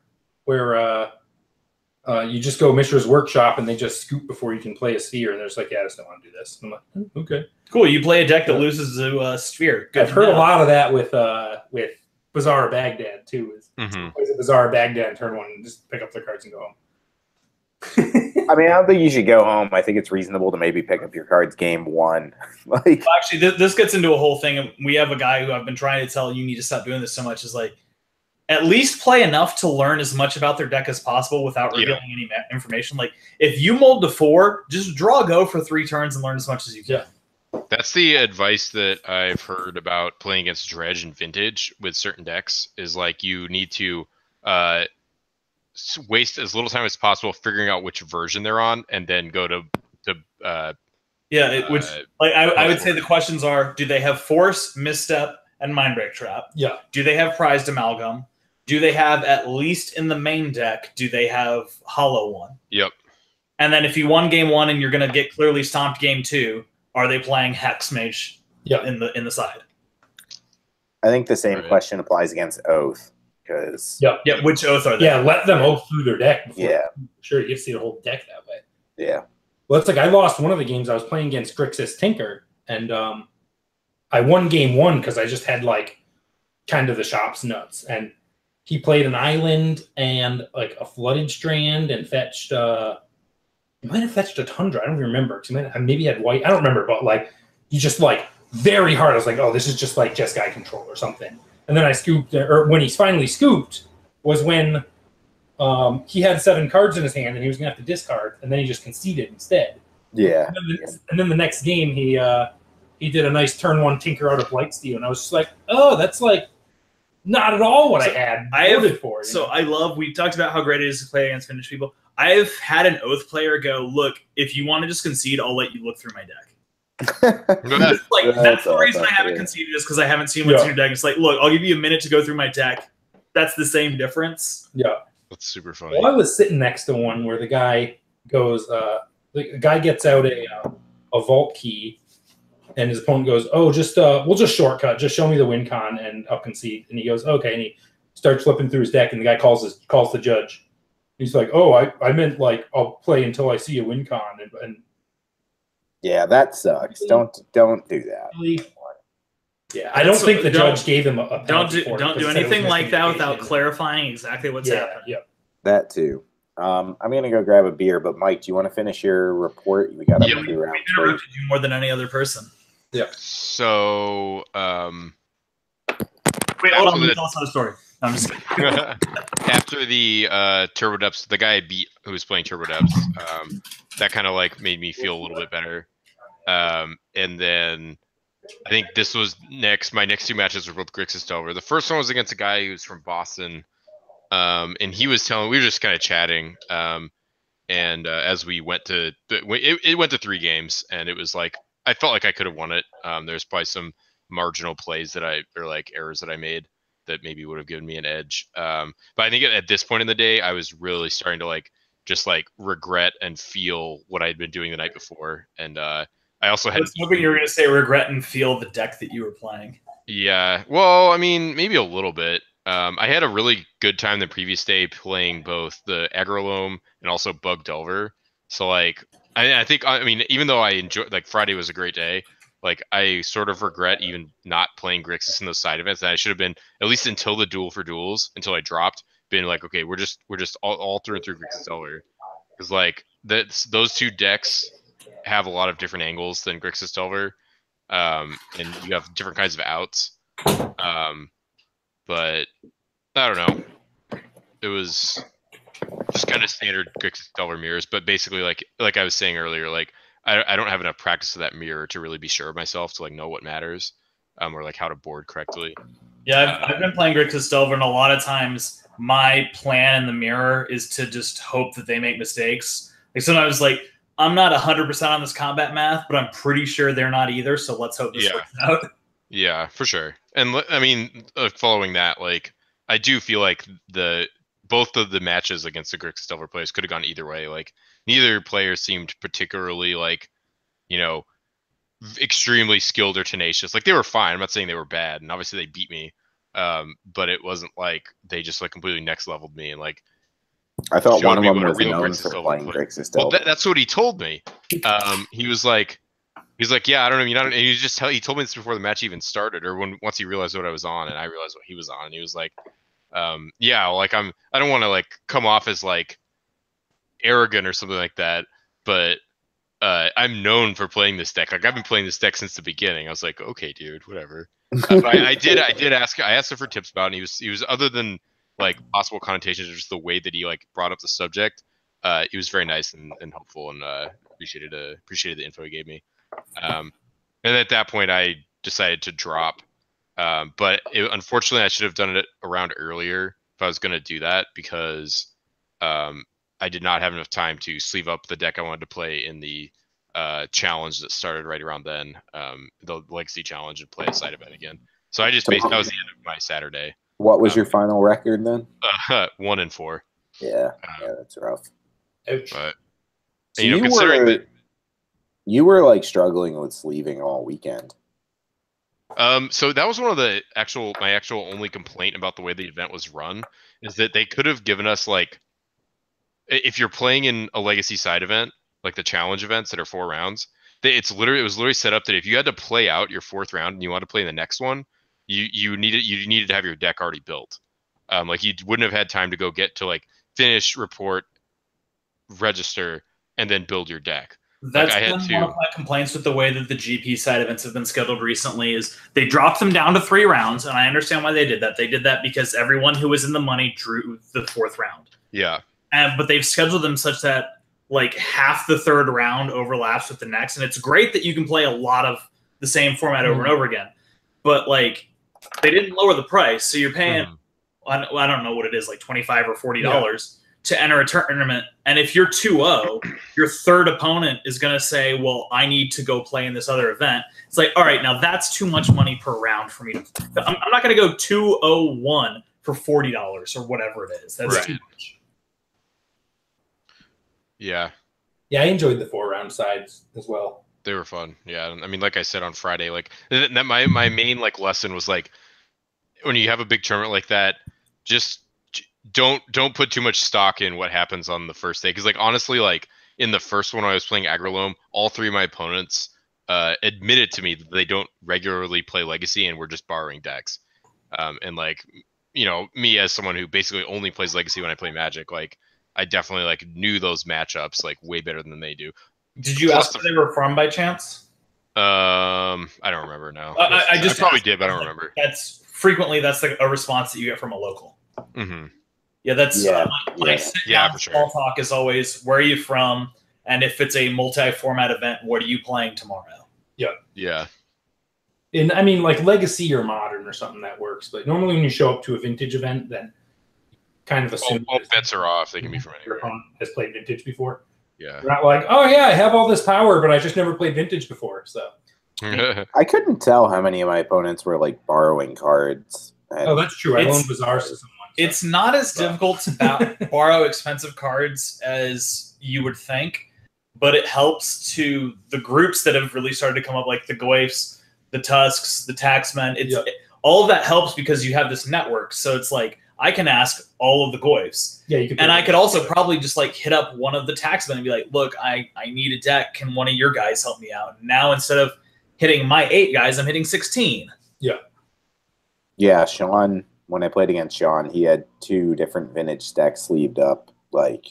you just go Mishra's Workshop and they just scoop before you can play a Sphere, and they're just like, yeah, I just don't want to do this. And I'm like, okay. Cool, you play a deck that loses to a Sphere. Good. I've heard a lot of that with Bazaar Baghdad, too. Plays a Bazaar Baghdad turn 1 and just pick up their cards and go home. I mean, I don't think you should go home. I think it's reasonable to maybe pick up your cards game 1. Like, well, actually, this gets into a whole thing. And we have a guy who I've been trying to tell, you need to stop doing this so much, is like, at least play enough to learn as much about their deck as possible without revealing any information. Like, if you mold to 4, just draw a go for 3 turns and learn as much as you can. Yeah. That's the advice that I've heard about playing against Dredge and Vintage with certain decks, is like, you need to waste as little time as possible figuring out which version they're on, and then go to which, like, I would say the questions are: do they have Force, Misstep, and Mindbreak Trap? Yeah. Do they have Prized Amalgam? do they have, at least in the main deck, do they have Hollow One? Yep. And then if you won game 1 and you're going to get clearly stomped game 2, are they playing Hex Mage in the side? I think the same question applies against Oath. Because which Oath are they? Yeah, let them Oath through their deck. Before. Sure, you get to see the whole deck that way. Yeah. Well, it's like I lost one of the games I was playing against Grixis Tinker, and I won game 1 because I just had like kind of the shop's nuts, and he played an island and like a flooded strand and fetched. He might have fetched a Tundra. I don't remember because maybe he had white. I don't remember, but like he just like very hard. I was like, oh, this is just like Jeskai control or something. And then I scooped, or when he finally scooped, was when he had 7 cards in his hand and he was gonna have to discard, and then he just conceded instead. Yeah. And then the next game he did a nice turn 1 Tinker out of Blightsteel, and I was just like, oh, that's like not at all what I had voted for. So I love. We talked about how great it is to play against Finnish people. I've had an Oath player go, look, if you want to just concede, I'll let you look through my deck. That's the reason I haven't conceded, is because I haven't seen what's in your deck. It's like, look, I'll give you a minute to go through my deck. That's the same difference. Yeah. That's super funny. Well, I was sitting next to one where the guy goes, the guy gets out a vault key, and his opponent goes, oh, just we'll just shortcut, just show me the win con and I'll concede. And he goes, okay, and he starts flipping through his deck, and the guy calls the judge. He's like, oh, I meant like I'll play until I see a win con, and yeah, that sucks. Don't do that. Yeah, I don't think the judge gave him a don't do anything like that without clarifying exactly what's happening. Yeah, that too. I'm gonna go grab a beer, but Mike, do you want to finish your report? We got up to round 3. We interrupted you more than any other person. Yeah. So, wait, hold on. Let me tell us another story. I'm just kidding. After the Turbo Depths, the guy I beat who was playing Turbo Depths, that kind of like made me feel a little bit better. And then I think this was my next 2 matches were both Grixis Delver. The first one was against a guy who's from Boston. And he was telling, we were just kind of chatting. And as we went to, it went to 3 games, and it was like, I felt like I could have won it. There's probably some marginal plays or like errors that I made that maybe would have given me an edge. But I think at this point in the day, I was really starting to like, just like regret and feel what I had been doing the night before. And I also had. I was hoping you were going to say regret and feel the deck that you were playing. Yeah. Well, I mean, maybe a little bit. I had a really good time the previous day playing both the Agrolome and also Bug Delver. So like, I think, I mean, even though I enjoyed, like Friday was a great day, like I sort of regret even not playing Grixis in those side events. And I should have been, at least until the Duel for Duels, until I dropped, been like, okay, we're just all through and through Grixis Delver. Because like those 2 decks have a lot of different angles than Grixis Delver. And you have different kinds of outs. But I don't know. It was just kind of standard Grixis Delver mirrors. But basically, like I was saying earlier, like I don't have enough practice of that mirror to really be sure of myself to like know what matters, or like how to board correctly. Yeah, I've been playing Grixis Delver, and a lot of times my plan in the mirror is to just hope that they make mistakes. Like sometimes, like I'm not 100% on this combat math, but I'm pretty sure they're not either. So let's hope this works out. Yeah, for sure. And I mean, following that, like I do feel like both of the matches against the Grixis Delver players could have gone either way. Like neither player seemed particularly like, you know, extremely skilled or tenacious. Like they were fine. I'm not saying they were bad, and obviously they beat me. But it wasn't like they just like completely next leveled me and like. I thought one of them was known for playing Grixis Delver. Well, that's what he told me. He was like, yeah, I don't know. You know, and he told me this before the match even started, or once he realized what I was on, and I realized what he was on, and he was like, yeah, like I don't want to like come off as like arrogant or something like that, but I'm known for playing this deck. Like I've been playing this deck since the beginning. I was like, okay, dude, whatever. I asked him for tips about it, and he was other than like possible connotations or just the way that he like brought up the subject, he was very nice and helpful, and appreciated the info he gave me. And at that point I decided to drop. But unfortunately I should have done it around earlier if I was going to do that, because I did not have enough time to sleeve up the deck I wanted to play in the challenge that started right around then, the Legacy Challenge, and play a side event again. So I just that was the end of my Saturday. What was your final record then? 1-4. Yeah, that's rough. Ouch. But So you know, considering that. You were like struggling with sleeving all weekend. So that was one of the my actual only complaint about the way the event was run is that they could have given us like, if you're playing in a legacy side event, like the challenge events that are 4 rounds, it was literally set up that if you had to play out your 4th round and you want to play in the next one, you needed to have your deck already built. Like you wouldn't have had time to go get to like finish, report, register, and then build your deck. That's been one of my complaints with the way that the GP side events have been scheduled recently is they dropped them down to 3 rounds, and I understand why they did that. They did that because everyone who was in the money drew the 4th round. Yeah. But they've scheduled them such that like half the 3rd round overlaps with the next, and it's great that you can play a lot of the same format over and over again. But like they didn't lower the price, so you're paying I don't know what it is, like $25 or $40 to enter a tournament. And if you're 2-0, your 3rd opponent is going to say, well, I need to go play in this other event. It's like, all right, now that's too much money per round for me to I'm not going to go 2-0-1 for $40 or whatever it is. That's too much. Yeah. Yeah, I enjoyed the 4-round sides as well. They were fun. Yeah. I mean, like I said on Friday, like that my main like lesson was like, when you have a big tournament like that, just don't put too much stock in what happens on the first day. Because like honestly, like in the first one I was playing Agrolome, all 3 of my opponents admitted to me that they don't regularly play Legacy and we're just borrowing decks. And like, you know, me as someone who basically only plays Legacy when I play Magic, like I definitely like knew those matchups like way better than they do. Did you ask if they were from by chance? I don't remember now. I probably did, but I don't remember. That's frequently like a response that you get from a local. Mm-hmm. Yeah, that's my for sure. Small talk is always, where are you from? And if it's a multi-format event, what are you playing tomorrow? Yeah. And I mean, like Legacy or Modern or something that works. But normally when you show up to a Vintage event, then kind of assume all bets are off. They can be from anywhere. Your opponent has played Vintage before. Yeah. You're not like, oh yeah, I have all this power, but I just never played Vintage before. So I couldn't tell how many of my opponents were like borrowing cards. Oh, that's true. I loaned Bazaar to someone. It's not as difficult to borrow expensive cards as you would think, but it helps to the groups that have really started to come up, like the Goyfs, the Tusks, the Taxmen. All of that helps because you have this network. So it's like, I can ask all of the Goyfs. Yeah, you can. And I could also probably just like hit up one of the Taxmen and be like, look, I need a deck. Can one of your guys help me out? Now, instead of hitting my 8 guys, I'm hitting 16. Yeah. Yeah, Sean, when I played against Sean, he had 2 different Vintage stacks sleeved up. Like,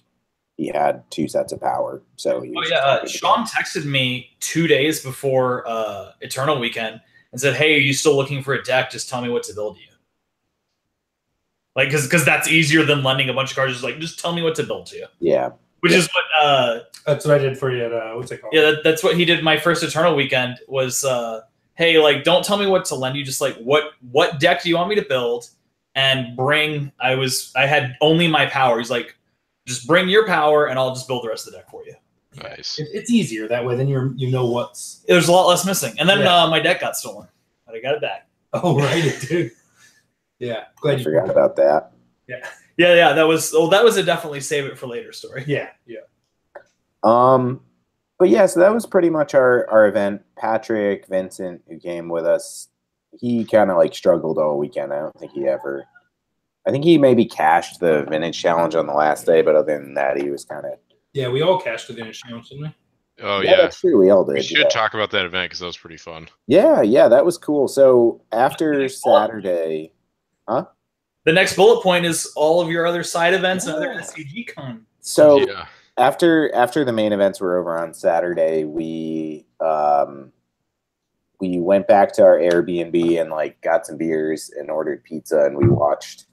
he had 2 sets of power. So he Sean texted me 2 days before Eternal Weekend and said, hey, are you still looking for a deck? Just tell me what to build you. Like, because that's easier than lending a bunch of cards. Just tell me what to build you. Yeah. Which is what... that's what I did for you at, what's it called? Yeah, that's what he did my first Eternal Weekend was... hey, like, don't tell me what to lend you. Just like, what deck do you want me to build? And bring. I had only my power. He's like, just bring your power, and I'll just build the rest of the deck for you. Nice. It's easier that way. Then you know what's. There's a lot less missing. And then my deck got stolen, but I got it back. Oh right, it did. Yeah, glad you forgot about that. Yeah. That was a definitely save it for later story. Yeah. But yeah, so that was pretty much our event. Patrick, Vincent, who came with us, he kind of like struggled all weekend. I think he maybe cashed the Vintage Challenge on the last day, but other than that, he was kind of... Yeah, we all cashed the Vintage Challenge, didn't we? Oh, yeah. That's true. We all did. We should talk about that event because that was pretty fun. Yeah, that was cool. So after Saturday... Huh? The next bullet point is all of your other side events and other SCGCon. So after the main events were over on Saturday, we went back to our Airbnb and like got some beers and ordered pizza, and we watched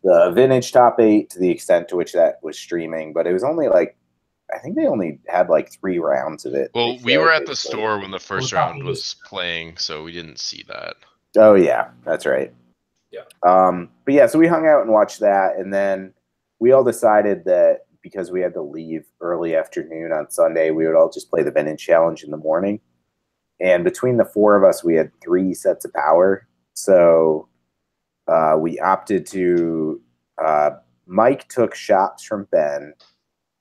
the Vintage Top 8 to the extent to which that was streaming. But it was only like, I think they only had like 3 rounds of it. Well, we were at the store when the first round was playing, so we didn't see that. Oh yeah, that's right. Yeah. But yeah, so we hung out and watched that, and then we all decided that because we had to leave early afternoon on Sunday, we would all just play the Vintage Challenge in the morning. And between the 4 of us, we had 3 sets of power. So we opted to Mike took shops from Ben.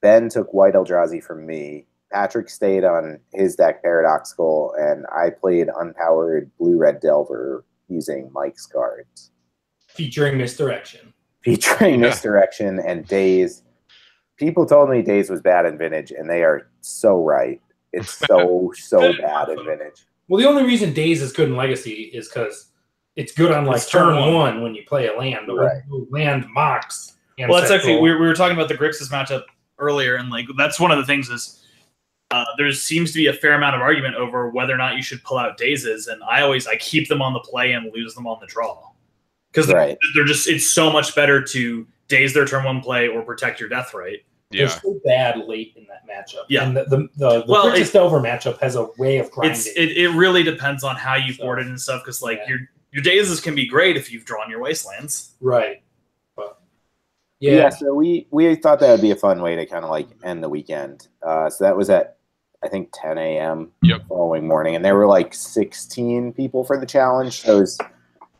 Ben took White Eldrazi from me. Patrick stayed on his deck Paradoxical, and I played unpowered Blue-Red Delver using Mike's cards. Featuring Misdirection. Featuring Misdirection and Daze. People told me Daze was bad in Vintage, and they are so right. It's so bad in Vintage. Well, the only reason Daze is good in Legacy is because it's good on like turn one when you play a land, or land mocks. Well, that's actually we were talking about the Grixis matchup earlier, and like that's one of the things is there seems to be a fair amount of argument over whether or not you should pull out Dazes, and I keep them on the play and lose them on the draw because they're just it's so much better to Daze their turn one play or protect your death right. They're so bad late in that matchup. Yeah, and the Grixis Delver matchup has a way of grinding. It really depends on how you board it and stuff because like your Dazes can be great if you've drawn your Wastelands. Right. Yeah, so we thought that would be a fun way to kind of like end the weekend. So that was at, I think, 10 a.m. the following morning. And there were like 16 people for the challenge. So it was,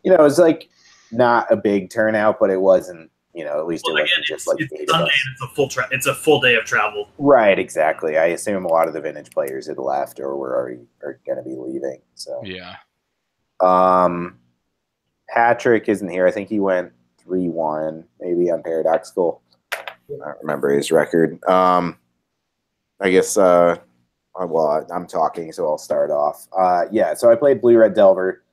it was like not a big turnout, but it wasn't, at least it wasn't just like it's Sunday and it's a full day of travel. Right, exactly. I assume a lot of the Vintage players had left or were already going to be leaving. So yeah. Patrick isn't here. I think he went 3-1 maybe on Paradoxical. I don't remember his record. I guess well, I'm talking, so I'll start off. So I played Blue-Red Delver,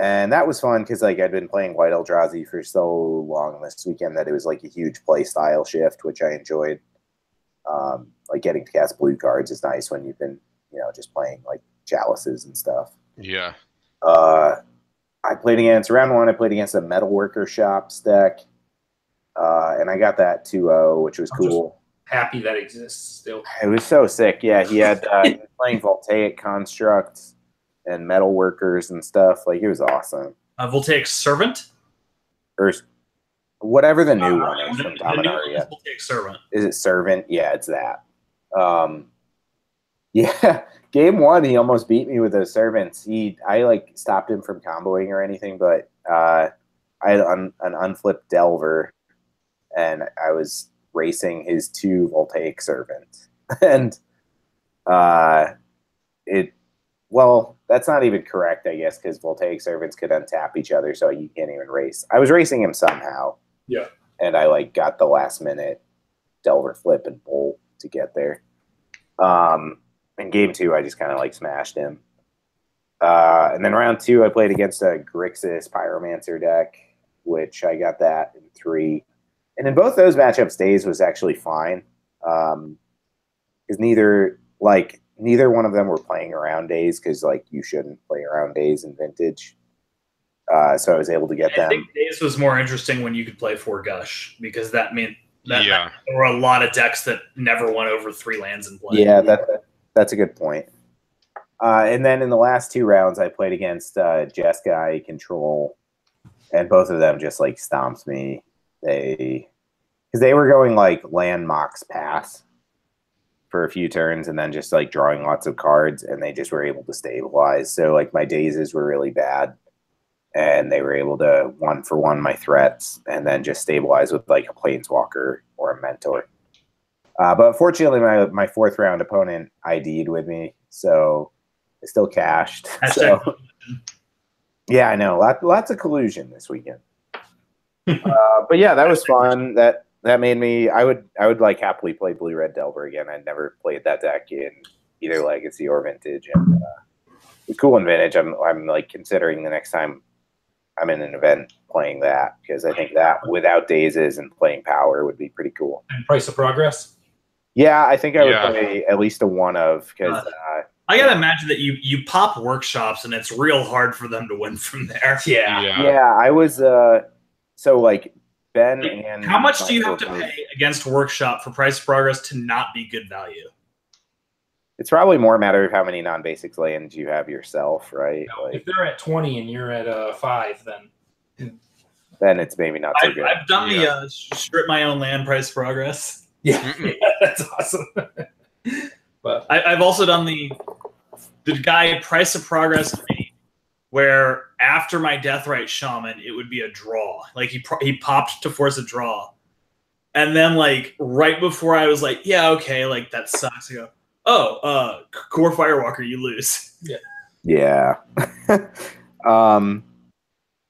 and that was fun because like I'd been playing White Eldrazi for so long this weekend that it was like a huge play style shift, which I enjoyed. Like getting to cast blue cards is nice when you've been, just playing like chalices and stuff. Yeah. I played against round one. I played against a Metalworker Shops deck, and I got that 2-0, which was cool. Happy that exists still. It was so sick. Yeah, he had he was playing Voltaic Constructs and Metalworkers and stuff. Like it was awesome. Voltaic Servant, or whatever the new one is from Dominaria. Voltaic Servant. Is it Servant? Yeah, it's that. Yeah. Game one, he almost beat me with those servants. I like stopped him from comboing or anything, but I had an unflipped Delver, and I was racing his 2 Voltaic servants. And that's not even correct, I guess, because Voltaic servants could untap each other, so you can't even race. I was racing him somehow. Yeah. And I like got the last minute Delver flip and bolt to get there. In game 2, I just kind of like smashed him. And then round 2, I played against a Grixis Pyromancer deck, which I got that in 3. And in both those matchups, Daze was actually fine. Because neither one of them were playing around Daze, because like you shouldn't play around Daze in Vintage. So I was able to get them. I think Daze was more interesting when you could play 4 Gush, because that meant that there were a lot of decks that never went over 3 lands in play. Yeah, that's a good point. And then in the last 2 rounds, I played against Jeskai Control, and both of them just like stomped me. Because they were going like land mocks pass for a few turns, and then just like drawing lots of cards, and they just were able to stabilize. So like my Dazes were really bad, and they were able to 1-for-1 my threats, and then just stabilize with like a Planeswalker or a Mentor. But fortunately, my 4th round opponent ID'd with me, so I still cashed. So, yeah, I know. Lots of collusion this weekend. But yeah, that was fun. That made me. I would like happily play Blue-Red Delver again. I'd never played that deck in either Legacy or Vintage, and it's cool in Vintage. I'm like considering the next time I'm in an event playing that, because I think that without Dazes and playing Power would be pretty cool. And Price of Progress. Yeah, I think I would play at least a 1 of, because I gotta imagine that you pop workshops and it's real hard for them to win from there. Yeah. I was so like Ben and how much do you have to pay against workshop for Price of Progress to not be good value? It's probably more a matter of how many non-basics lands you have yourself, right? No, like, if they're at 20 and you're at 5, then it's maybe not so good. I've done the strip my own land Price of Progress. Yeah, that's awesome. But I've also done the guy Price of Progress where after my Deathrite Shaman, it would be a draw. Like he popped to force a draw. And then like right before I was like, yeah, okay, like that sucks. I go, oh, Core Firewalker, you lose. Yeah. Yeah.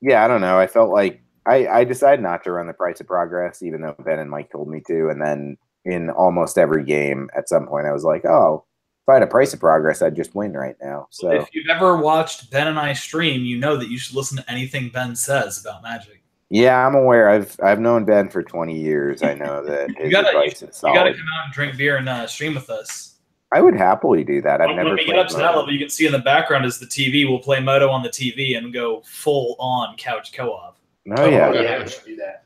Yeah, I don't know. I felt like I decided not to run the Price of Progress, even though Ben and Mike told me to. And then in almost every game, at some point, I was like, oh, if I had a Price of Progress, I'd just win right now. So if you've ever watched Ben and I stream, you know that you should listen to anything Ben says about Magic. Yeah, I'm aware. I've known Ben for 20 years. I know that his advice is solid. You gotta come out and drink beer and stream with us. I would happily do that. I've never when we get up to that level, you can see in the background is the TV. We'll play Moto on the TV and go full on couch co-op. Oh yeah, yeah, we should do that.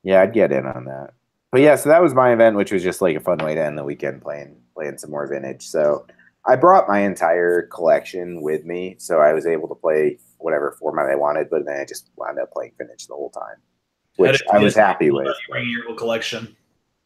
Yeah, I'd get in on that. But yeah, so that was my event, which was just like a fun way to end the weekend playing some more Vintage. So I brought my entire collection with me, so I was able to play whatever format I wanted, but then I just wound up playing Vintage the whole time, which I was happy with. Bringing your whole collection.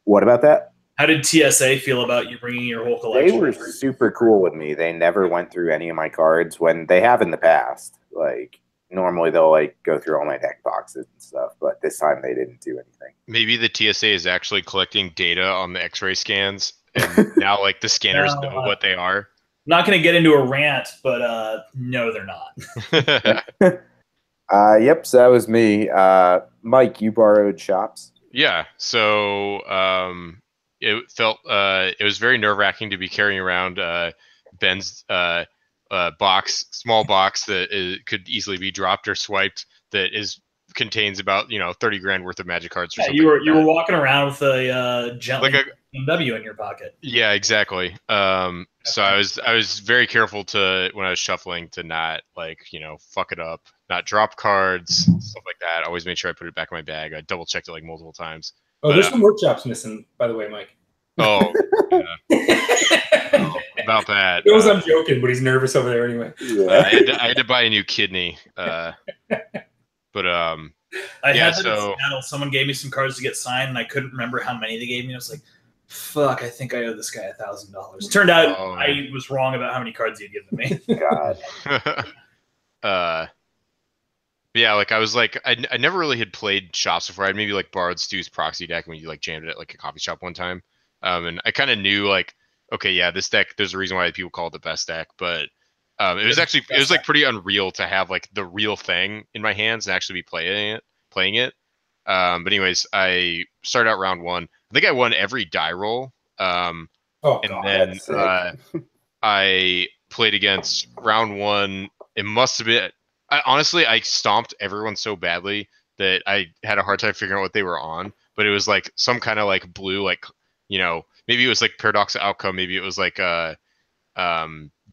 What about that? How did TSA feel about you bringing your whole collection? They were super cool with me. They never went through any of my cards when they have in the past. Like normally they'll like go through all my deck boxes and stuff, but this time they didn't do anything. Maybe the TSA is actually collecting data on the X-ray scans, and now like the scanners know what they are. I'm not going to get into a rant, but no, they're not. Yep, so that was me. Mike, you borrowed shops? Yeah, so it felt it was very nerve-wracking to be carrying around Ben's small box that could easily be dropped or swiped that contains about 30 grand worth of Magic cards. Or something you were walking around with a gently BMW in your pocket. Yeah, exactly. So I was very careful when I was shuffling to not fuck it up, not drop cards, stuff like that. I always made sure I put it back in my bag. I double checked it like multiple times. Oh, there's some workshops missing, by the way, Mike. Oh, yeah. About that. He knows I'm joking, but he's nervous over there anyway. I had to buy a new kidney. But someone gave me some cards to get signed, and I couldn't remember how many they gave me. I was like, "Fuck! I think I owe this guy $1,000." Turned out I was wrong about how many cards he had given me. God. Yeah, like I was like, I never really had played shops before. I'd maybe like borrowed Stu's proxy deck when you like jammed it at like a coffee shop one time, and I kind of knew like, okay, yeah, this deck. There's a reason why people call it the best deck, but it was like pretty unreal to have like the real thing in my hands and actually be playing it. But anyways, I started out round one. I think I won every die roll. Then I played against round one. It must have been. Honestly, I stomped everyone so badly that I had a hard time figuring out what they were on. But it was like some kind of like blue, like maybe it was like Paradox Outcome. Maybe it was like the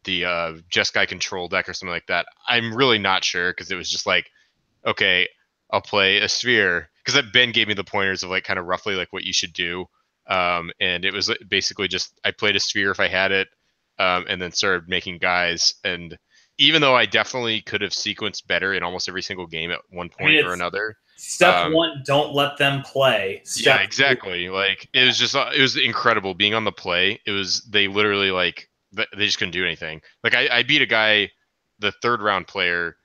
Jeskai Control deck or something like that. I'm really not sure because it was just like, okay, I'll play a Sphere because Ben gave me the pointers of like kind of roughly like what you should do. And it was basically just I played a Sphere if I had it, and then started making guys. And even though I definitely could have sequenced better in almost every single game at one point or another. Step one, don't let them play. Yeah, exactly. Like it was incredible being on the play. They literally like they just couldn't do anything. Like I beat a guy, the third round player,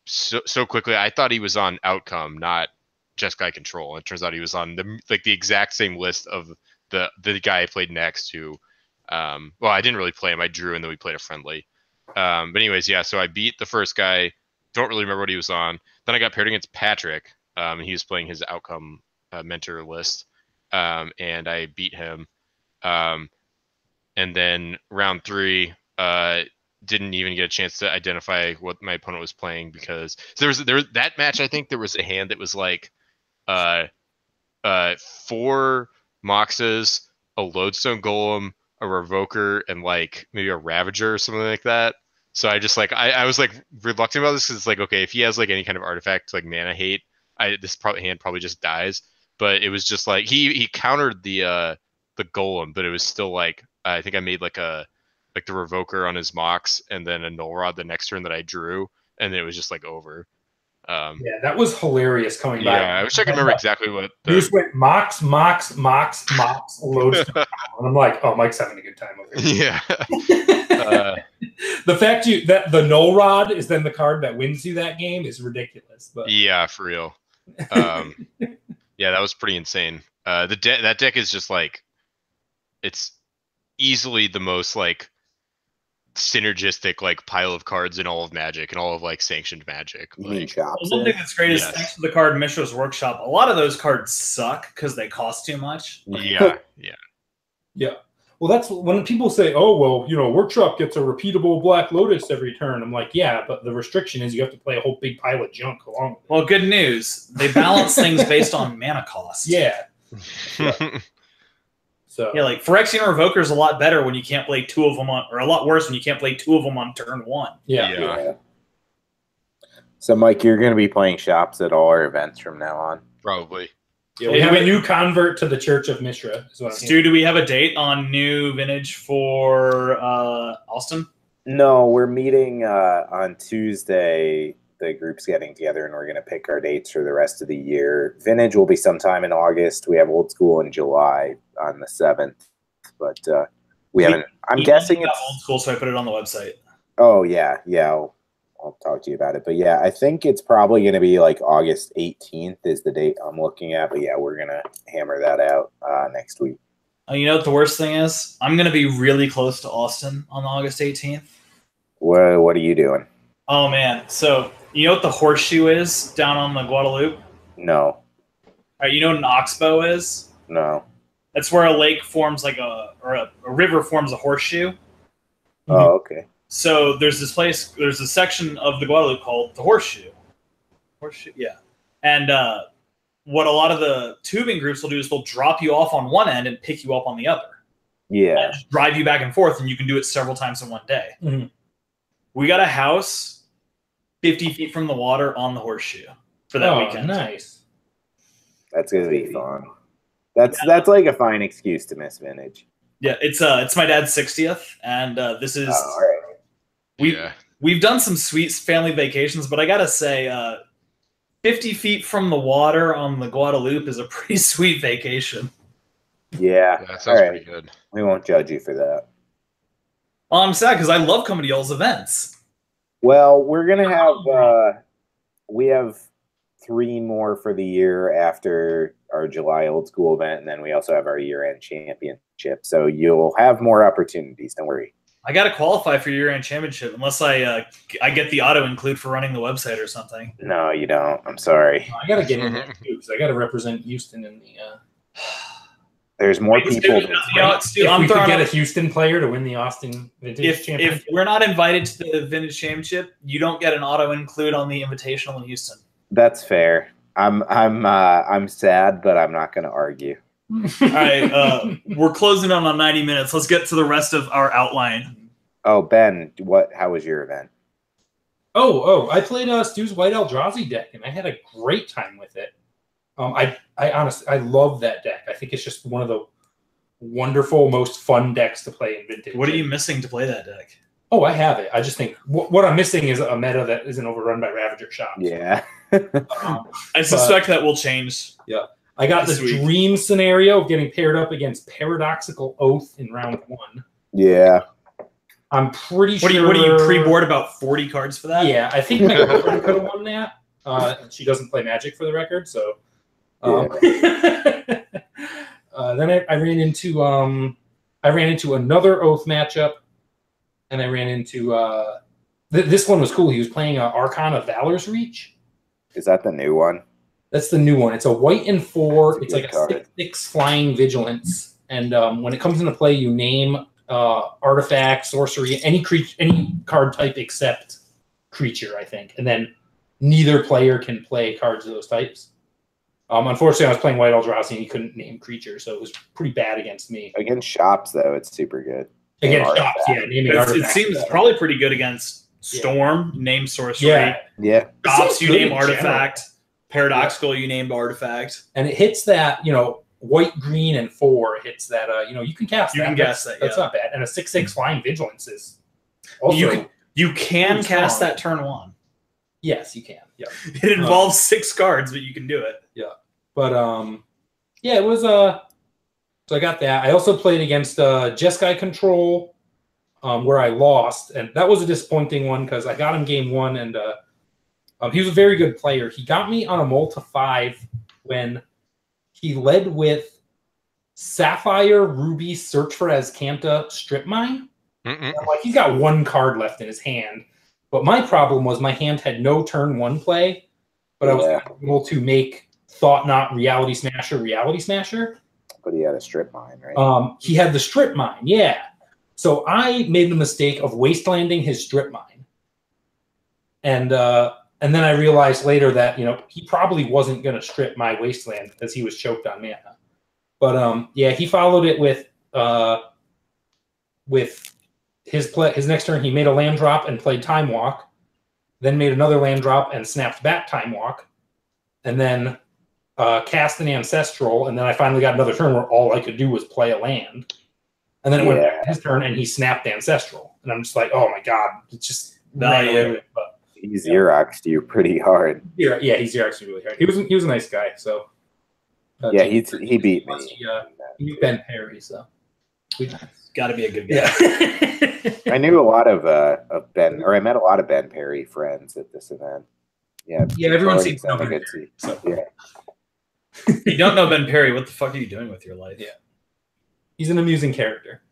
so quickly. I thought he was on Outcome, not Jeskai Control. It turns out he was on the exact same list of the guy I played next who, well, I didn't really play him. I drew and then we played a friendly. But anyways, yeah, so I beat the first guy. Don't really remember what he was on. Then I got paired against Patrick. He was playing his Outcome mentor list. And I beat him. And then round three, didn't even get a chance to identify what my opponent was playing because there was that match. I think there was a hand that was like 4 Moxes, a Lodestone Golem, a Revoker, and like maybe a Ravager or something like that. So I just like I was like reluctant about this because it's like, okay, if he has like any kind of artifact like mana hate, this hand probably just dies. But it was just like he countered the Golem, but it was still like I think I made like the Revoker on his Mox and then a Null Rod the next turn that I drew, and it was just like over. Yeah, that was hilarious coming back. Yeah, I wish I could remember exactly what. You just went Mox, Lodestone, and I'm like, oh, Mike's having a good time over here. Yeah. The fact that the null rod is then the card that wins you that game is ridiculous. But yeah, for real. Yeah, that was pretty insane. That deck is just like, it's easily the most like synergistic like pile of cards in all of Magic and all of like sanctioned Magic. You mean Like, chops? One thing that's great is Yes. thanks to the card Mishra's Workshop, a lot of those cards suck because they cost too much. yeah. yeah. Well, that's when people say, "Oh, well, Workshop gets a repeatable Black Lotus every turn." I'm like, "Yeah, but the restriction is you have to play a whole big pile of junk along with it." Well, good news. They balance things based on mana cost. Yeah. So Yeah, like Phyrexian Revoker is a lot better when you can't play two of them on, or a lot worse when you can't play two of them on turn one. yeah. So, Mike, you're going to be playing shops at all our events from now on. Probably. Yeah, we have a new convert to the Church of Mishra. Is what I'm Stu, do we have a date on new vintage for Austin? No, we're meeting on Tuesday. The group's getting together, and we're going to pick our dates for the rest of the year. Vintage will be sometime in August. We have Old School in July on the 7th, but we haven't. I'm guessing it's Old School, so I put it on the website. Oh yeah. I'll talk to you about it. But yeah, I think it's probably going to be like August 18th is the date I'm looking at. But yeah, we're going to hammer that out next week. You know what the worst thing is? I'm going to be really close to Austin on August 18th. What are you doing? Oh, man. So, you know what the horseshoe is down on the Guadalupe? No. All right, you know what an oxbow is? No. That's where a lake forms a river forms a horseshoe. Oh, okay. So there's a section of the Guadalupe called the Horseshoe. Yeah. And what a lot of the tubing groups will do is they'll drop you off on one end and pick you up on the other. Yeah. And just drive you back and forth, and you can do it several times in one day. Mm-hmm. We got a house 50 feet from the water on the Horseshoe for that weekend. Nice. That's going to be fun. That's like a fine excuse to miss vintage. Yeah, it's my dad's 60th, and this is all right. We've done some sweet family vacations, but I gotta say, 50 feet from the water on the Guadalupe is a pretty sweet vacation. Yeah. That sounds pretty good. We won't judge you for that. Well, I'm sad because I love coming to y'all's events. Well, we're going to have we have 3 more for the year after our July Old School event, and then we also have our year-end championship. So you'll have more opportunities. Don't worry. I got to qualify for your year-end championship unless I get the auto include for running the website or something. No, you don't. I'm sorry. I got to get in there too because I got to represent Houston in the. There's more people. If we could get a Houston player to win the Austin Vintage Championship. If we're not invited to the Vintage Championship, you don't get an auto include on the Invitational in Houston. That's fair. I'm sad, but I'm not going to argue. All right, we're closing on 90 minutes. Let's get to the rest of our outline. Oh, Ben, how was your event? Oh, I played Stu's White Eldrazi deck, and I had a great time with it. I honestly, I love that deck. I think it's just one of the wonderful, most fun decks to play in Vintage. What are you missing to play that deck? Oh, I have it. I just think what I'm missing is a meta that isn't overrun by Ravager shops. Yeah. I suspect that will change. Yeah. I got the dream scenario of getting paired up against Paradoxical Oath in round 1. Yeah. I'm pretty sure. What do you pre-board about 40 cards for that? Yeah, I think my girlfriend could have won that. She doesn't play Magic for the record, so. Then I ran into another Oath matchup, and I ran into this one was cool. He was playing Archon of Valor's Reach. Is that the new one? That's the new one. It's a white and 4. It's like a card. 6/6 flying vigilance, and when it comes into play, you name artifact, sorcery, any card type except creature, I think, and then neither player can play cards of those types. Unfortunately, I was playing White Eldrazi and he couldn't name creature, so it was pretty bad against me. Against shops, though, it's super good. Against shops, yeah. Naming it seems probably pretty good against Storm, name sorcery. Yeah. Shops, you name artifact. Paradoxical, you named artifact. And it hits that, white, green, and 4 hits that, you can cast that. You can guess that, That's not bad. And a 6/6 flying vigilance is also... You can cast that turn 1. Yes, you can. Yeah. It involves 6 cards, but you can do it. Yeah. But it was so I got that. I also played against Jeskai Control, where I lost, and that was a disappointing one because I got him game one, and he was a very good player. He got me on a multi 5 when he led with Sapphire, Ruby, Search for Azcanta, Strip Mine. Like, he's got one card left in his hand. But my problem was my hand had no turn 1 play, but I was able to make Thought Knot, Reality Smasher. But he had a Strip Mine, right? He had the Strip Mine, yeah. So I made the mistake of wastelanding his Strip Mine. And then I realized later that, he probably wasn't going to strip my wasteland because he was choked on mana. But yeah, he followed it with his next turn. He made a land drop and played Time Walk, then made another land drop and snapped back Time Walk, and then cast an Ancestral. And then I finally got another turn where all I could do was play a land. And then it went back to his turn, and he snapped Ancestral. And I'm just like, oh my god, it's just value. He Xeroxed you pretty hard. Yeah, he Xeroxed you really hard. He was a nice guy. So yeah, he beat me. He beat Ben Perry, so got to be a good guy. Yeah. I knew a lot of Ben, or I met a lot of Ben Perry friends at this event. Yeah, everyone seems to know Ben good Perry, to so. Yeah. If you don't know Ben Perry, what the fuck are you doing with your life? Yeah, he's an amusing character.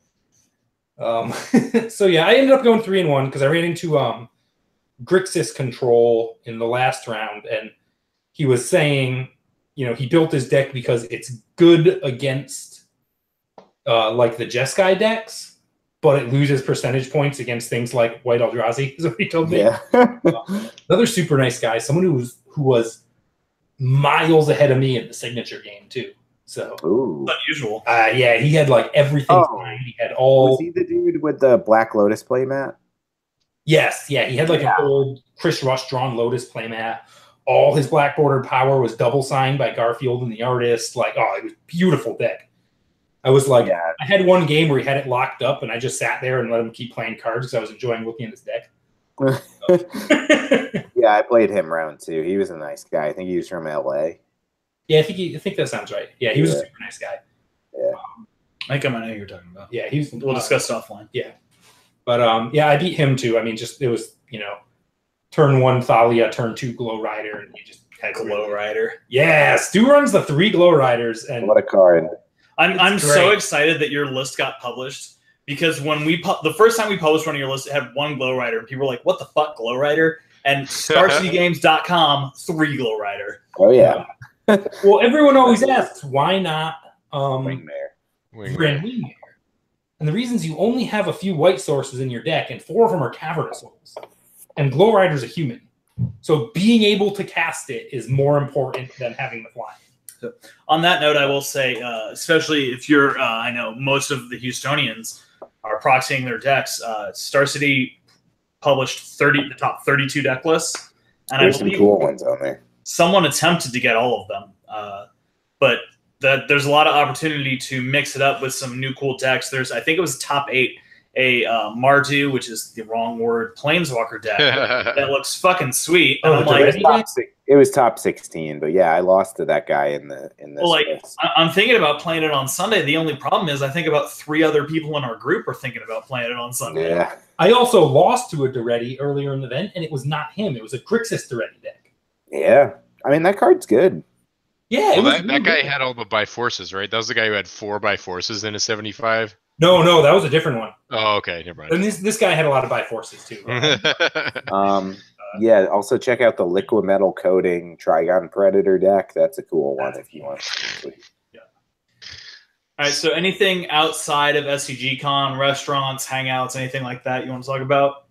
So yeah, I ended up going 3-1 because I ran into Grixis Control in the last round, and he was saying, he built his deck because it's good against like the Jeskai decks, but it loses percentage points against things like White Eldrazi, is what he told me. Yeah. Another super nice guy, someone who was miles ahead of me in the signature game too. So unusual. Yeah, he had like everything fine. He had all. Was he the dude with the Black Lotus playmat? Yes, yeah, he had like an old Chris Rush drawn Lotus playmat. All his black bordered power was double signed by Garfield and the artist. Like, it was beautiful deck. I was like, I had one game where he had it locked up, and I just sat there and let him keep playing cards because I was enjoying looking at his deck. Yeah, I played him round 2. He was a nice guy. I think he was from LA. Yeah, I think that sounds right. Yeah, he was a super nice guy. Yeah, I think I know who you're talking about. Yeah, we'll discuss it offline. Yeah, but yeah, I beat him too. I mean, it was turn 1 Thalia, turn 2 Glow Rider, and he just had Glow Rider. Yeah, Stu runs the 3 Glow Riders, and what a card! I'm so excited that your list got published because when the first time we published one of your lists, it had 1 Glow Rider, and people were like, "What the fuck, Glow Rider?" And StarCityGames.com 3 Glow Rider. Oh yeah. Well, everyone always asks, why not Wingmare? Wingmare? And the reasons you only have a few white sources in your deck, and 4 of them are Cavernous Souls. And Glow Rider's a human. So being able to cast it is more important than having the flying. So, on that note, I will say, especially if you're, I know most of the Houstonians are proxying their decks. Star City published the top 32 deck lists. And There's some cool ones on there. Someone attempted to get all of them, but there's a lot of opportunity to mix it up with some new cool decks. I think it was top 8, a Mardu, which is the wrong word, Planeswalker deck that looks fucking sweet. And I'm like, it was top 16, but yeah, I lost to that guy in this. Well, I'm thinking about playing it on Sunday. The only problem is I think about 3 other people in our group are thinking about playing it on Sunday. Yeah. I also lost to a Duretti earlier in the event, and it was not him. It was a Grixis Duretti deck. Yeah, I mean that card's good. Yeah, that guy had all the by-forces, right? That was the guy who had 4 by-forces in a 75. No, that was a different one. Oh, okay, never mind. And this guy had a lot of by-forces too. Yeah, also check out the Liquid Metal Coating Trigon Predator deck. That's a cool one if you want. Yeah. All right. So anything outside of SCGCon, restaurants, hangouts, anything like that you want to talk about?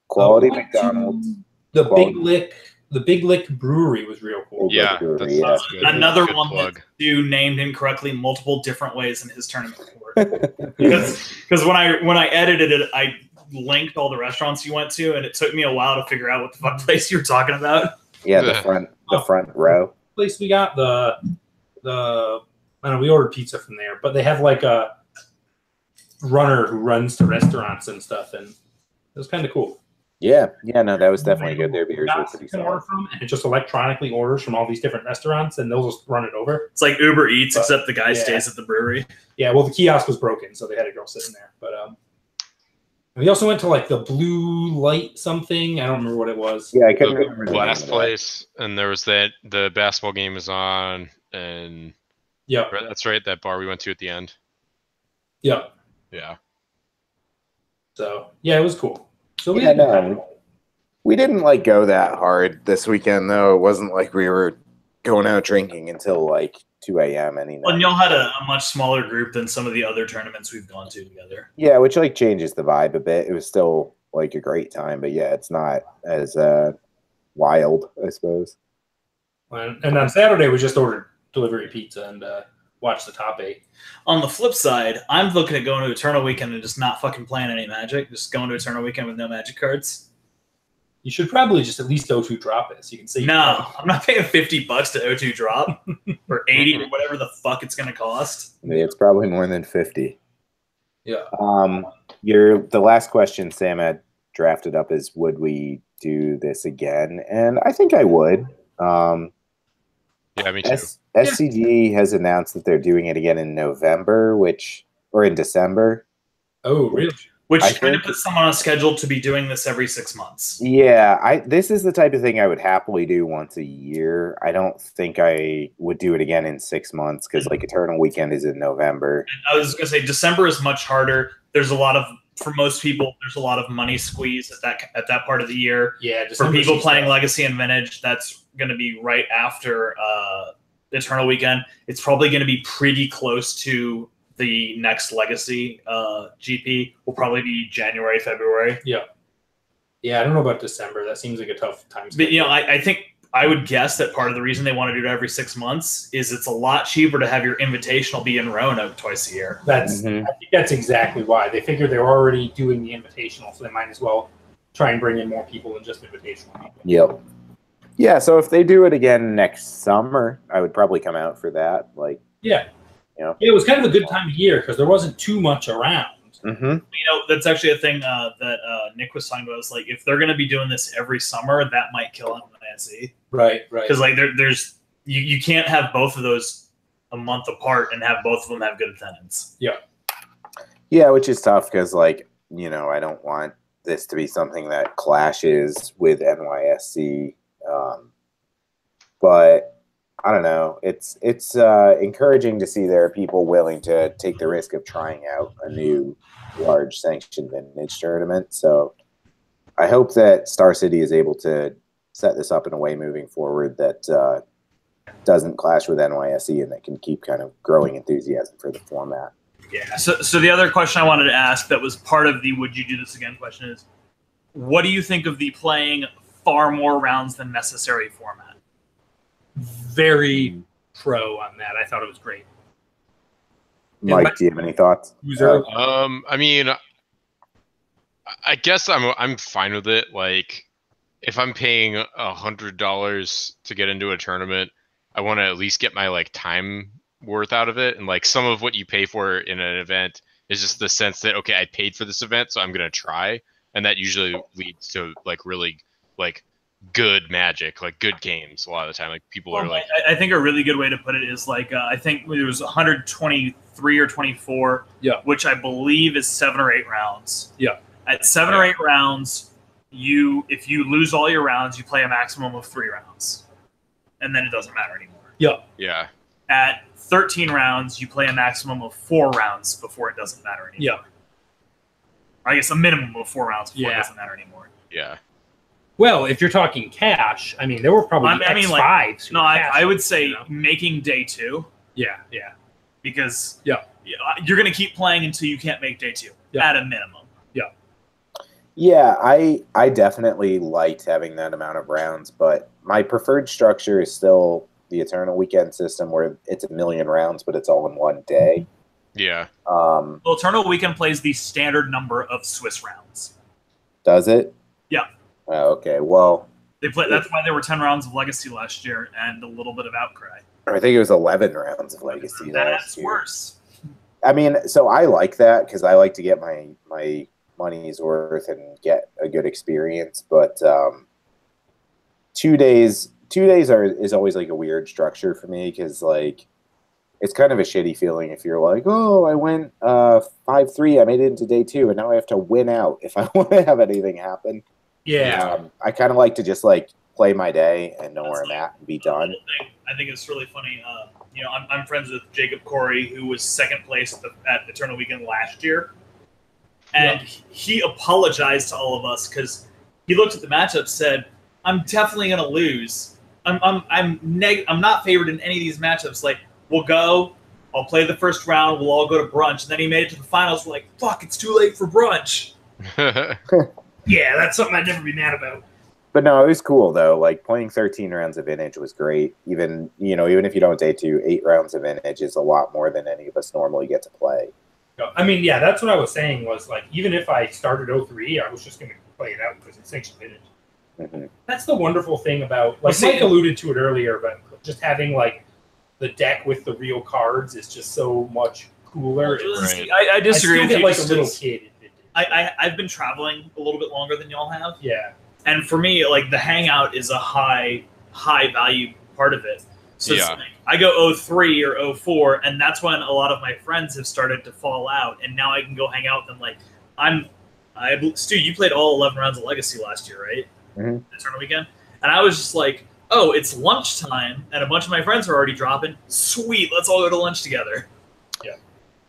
Quality McDonald's. The Big Lick Brewery was real cool. Yeah, that's good. Another good one plug. that Stu named incorrectly multiple different ways in his tournament report. because when I edited it, I linked all the restaurants you went to, and it took me a while to figure out what the fuck place you were talking about. Yeah, the front row. Place we got I don't know, we ordered pizza from there, but they have like a runner who runs to restaurants and stuff, and it was kind of cool. Yeah, no, that was definitely good. Their beers were pretty solid. And it just electronically orders from all these different restaurants, and they'll just run it over. It's like Uber Eats, except the guy stays at the brewery. Yeah, well, the kiosk was broken, so they had a girl sitting there. But We also went to like the blue light something. I don't remember what it was. Yeah, I couldn't The remember the name last of that. place, and there was the basketball game was on, and Yep. that's right, that bar we went to at the end. Yep. Yeah. So yeah, it was cool. So we Yeah, had no, we didn't like go that hard this weekend though. It wasn't like we were going out drinking until like 2 a.m. any Well, and night. y'all had a much smaller group than some of the other tournaments we've gone to together. Yeah, which like changes the vibe a bit. It was still like a great time, but yeah, it's not as wild, I suppose. and on Saturday we just ordered delivery pizza and watched the top 8. On the flip side, I'm looking at going to Eternal Weekend and just not fucking playing any Magic. Just going to Eternal Weekend with no Magic cards. You should probably just at least O2 drop it so you can see. No, I'm not paying $50 to O2 drop or 80 or whatever the fuck it's going to cost. It's probably more than 50. Yeah. The last question Sam had drafted up is, would we do this again? And I think I would. Yeah, me too. SCG has announced that they're doing it again in November, or in December. Oh, really? Which I kind of think- puts someone on a schedule to be doing this every 6 months. Yeah, this is the type of thing I would happily do once a year. I don't think I would do it again in 6 months because like Eternal Weekend is in November. I was going to say December is much harder. There's a lot of, for most people, there's a lot of money squeeze at that part of the year. Yeah. For December people seems playing tough. Legacy and Vintage, that's going to be right after Eternal Weekend. It's probably going to be pretty close to the next Legacy GP. Will probably be January, February. Yeah, I don't know about December. That seems like a tough time. But I think I would guess that part of the reason they want to do it every 6 months is it's a lot cheaper to have your invitational be in Roanoke twice a year. That's I think that's exactly why they figure they're already doing the invitational, so they might as well try and bring in more people than just invitational people. Yep. Yeah, so if they do it again next summer, I would probably come out for that. Like, Yeah. Yeah. It was kind of a good time of year because there wasn't too much around. That's actually a thing that Nick was talking about. Is like if they're going to be doing this every summer, that might kill NYSE. Right. Because like there's you can't have both of those a month apart and have both of them have good attendance. Yeah, which is tough because, like, I don't want this to be something that clashes with NYSC. But I don't know. It's encouraging to see there are people willing to take the risk of trying out a new large sanctioned vintage tournament. So I hope that Star City is able to set this up in a way moving forward that doesn't clash with NYSE and that can keep kind of growing enthusiasm for the format. Yeah. So the other question I wanted to ask that was part of the "Would you do this again?" question is, what do you think of the playing far more rounds than necessary format? Very pro on that. I thought it was great. Mike, do you have any thoughts? I mean, I guess I'm fine with it. Like, if I'm paying $100 to get into a tournament, I want to at least get my like time worth out of it. And like some of what you pay for in an event is just the sense that, okay, I paid for this event, so I'm gonna try, and that usually leads to like really like good Magic, like good games. A lot of the time, like people are like, I think a really good way to put it is like I think there was 123 or 24, which I believe is 7 or 8 rounds. Yeah. At 7 or 8 rounds, if you lose all your rounds, you play a maximum of 3 rounds, and then it doesn't matter anymore. yeah. At 13 rounds, you play a maximum of 4 rounds before it doesn't matter anymore. Or I guess a minimum of 4 rounds before it doesn't matter anymore. Yeah. Well, if you're talking cash, I mean, there were probably X5s. No, I would say making day 2. Yeah. Because you're going to keep playing until you can't make day 2 at a minimum. Yeah, I definitely liked having that amount of rounds, but my preferred structure is still the Eternal Weekend system where it's 1 million rounds, but it's all in one day. Yeah. Well, Eternal Weekend plays the standard number of Swiss rounds. Does it? Yeah. Oh, okay. Well, that's why there were 10 rounds of Legacy last year and a little bit of Outcry. I think it was 11 rounds of Legacy That's worse. I mean, so I like that because I like to get my money's worth and get a good experience, but 2 days is always like a weird structure for me because like it's kind of a shitty feeling if you're like, oh, I went 5-3. I made it into day 2, and now I have to win out if I want to have anything happen. Yeah. I kind of like to just like play my day and know where I'm at and be done. I think it's really funny. I'm friends with Jacob Corey, who was second place at Eternal Weekend last year, and he apologized to all of us because he looked at the matchup, said, "I'm definitely going to lose. I'm not favored in any of these matchups. Like, we'll go, I'll play the first round, we'll all go to brunch." And then he made it to the finals. We're like, fuck, it's too late for brunch. Yeah, that's something I'd never be mad about. But no, it was cool though. Like playing 13 rounds of Vintage was great. Even if you don't day 2, 8 rounds of Vintage is a lot more than any of us normally get to play. I mean, yeah, that's what I was saying was like, even if I started 03, I was just going to play it out because it's sanctioned Vintage. Mm-hmm. That's the wonderful thing about, like Mike alluded to it earlier, but just having like the deck with the real cards is just so much cooler. Right. I disagree with you. Like a little kid. I've been traveling a little bit longer than y'all have. Yeah. And for me, like the hangout is a high value part of it. So it's like, I go 03 or 04, and that's when a lot of my friends have started to fall out, and now I can go hang out with them. Like Stu, you played all 11 rounds of Legacy last year, right? Mm-hmm. Eternal Weekend, and I was just like, oh, it's lunchtime, and a bunch of my friends are already dropping. Sweet, let's all go to lunch together.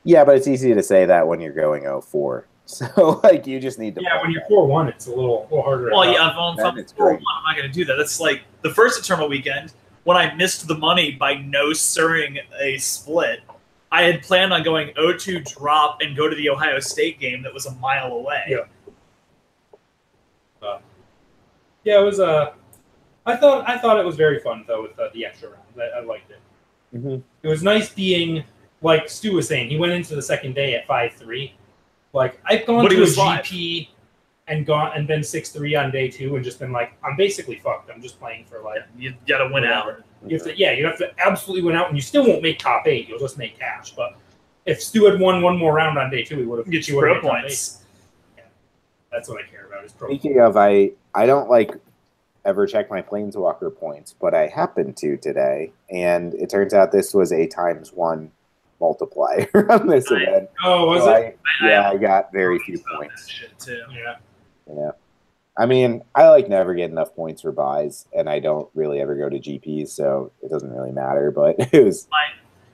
Yeah, but it's easy to say that when you're going 04. So, like, you just need to... Yeah, when you're 4-1, it's a little harder. Well, yeah, if I'm 4-1, I'm not going to do that. That's like the first Eternal Weekend, when I missed the money by no-sirring a split, I had planned on going 0-2 drop and go to the Ohio State game that was a mile away. Yeah. Yeah, it was... I thought it was very fun, though, with the extra rounds. I liked it. Mm-hmm. It was nice being, like Stu was saying, he went into the second day at 5-3. Like, I've gone to a GP and been 6-3 on day 2 and just been like, I'm basically fucked. I'm just playing for like... You got to win out. You have to absolutely win out, and you still won't make top 8. You'll just make cash. But if Stu had won one more round on day 2, he would have get you pro points. Yeah, that's what I care about. Is pro Speaking of, I don't like ever check my Planeswalker points, but I happened to today, and it turns out this was a ×1 multiplier on this event. Oh, was it? I got very few points. That shit too. Yeah. I mean, I like never get enough points for buys, and I don't really ever go to GPs, so it doesn't really matter. But it was.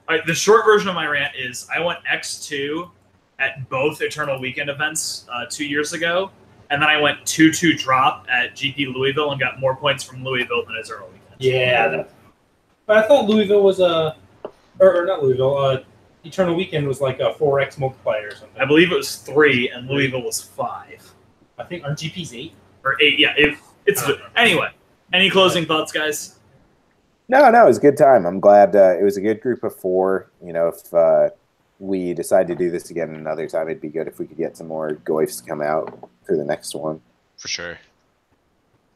All right, the short version of my rant is I went X2 at both Eternal Weekend events 2 years ago, and then I went 2-2 drop at GP Louisville and got more points from Louisville than Eternal Weekend. Yeah, but I thought Louisville was or not Louisville. Eternal Weekend was like a 4x multiplier or something. I believe it was 3, and Louisville was 5. I think aren't GPs 8 or 8? Yeah, it's anyway. Any closing thoughts, guys? No, it was a good time. I'm glad it was a good group of 4. If we decide to do this again another time, it'd be good if we could get some more Goifs to come out for the next one. For sure.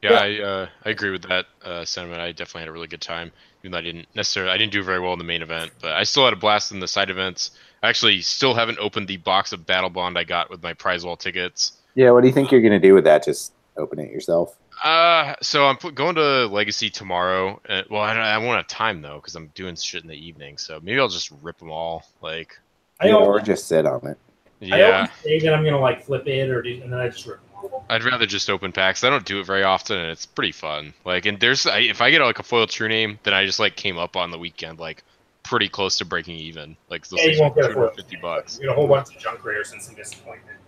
Yeah, I agree with that sentiment. I definitely had a really good time, even though I didn't do very well in the main event, but I still had a blast in the side events. I actually still haven't opened the box of Battle Bond I got with my prize wall tickets. Yeah, what do you think you're going to do with that? Just open it yourself? So I'm going to Legacy tomorrow. Well, I won't have time though because I'm doing shit in the evening. So maybe I'll just rip them all. Like, or just sit on it. Yeah. I always say that I'm going to like flip it and then I just rip them all. I'd rather just open packs. I don't do it very often, and it's pretty fun. Like, and if I get like a foil true name, then I just like came up on the weekend like pretty close to breaking even. Like those you won't get $250. $250. You get a whole bunch of junk rares and some disappointment.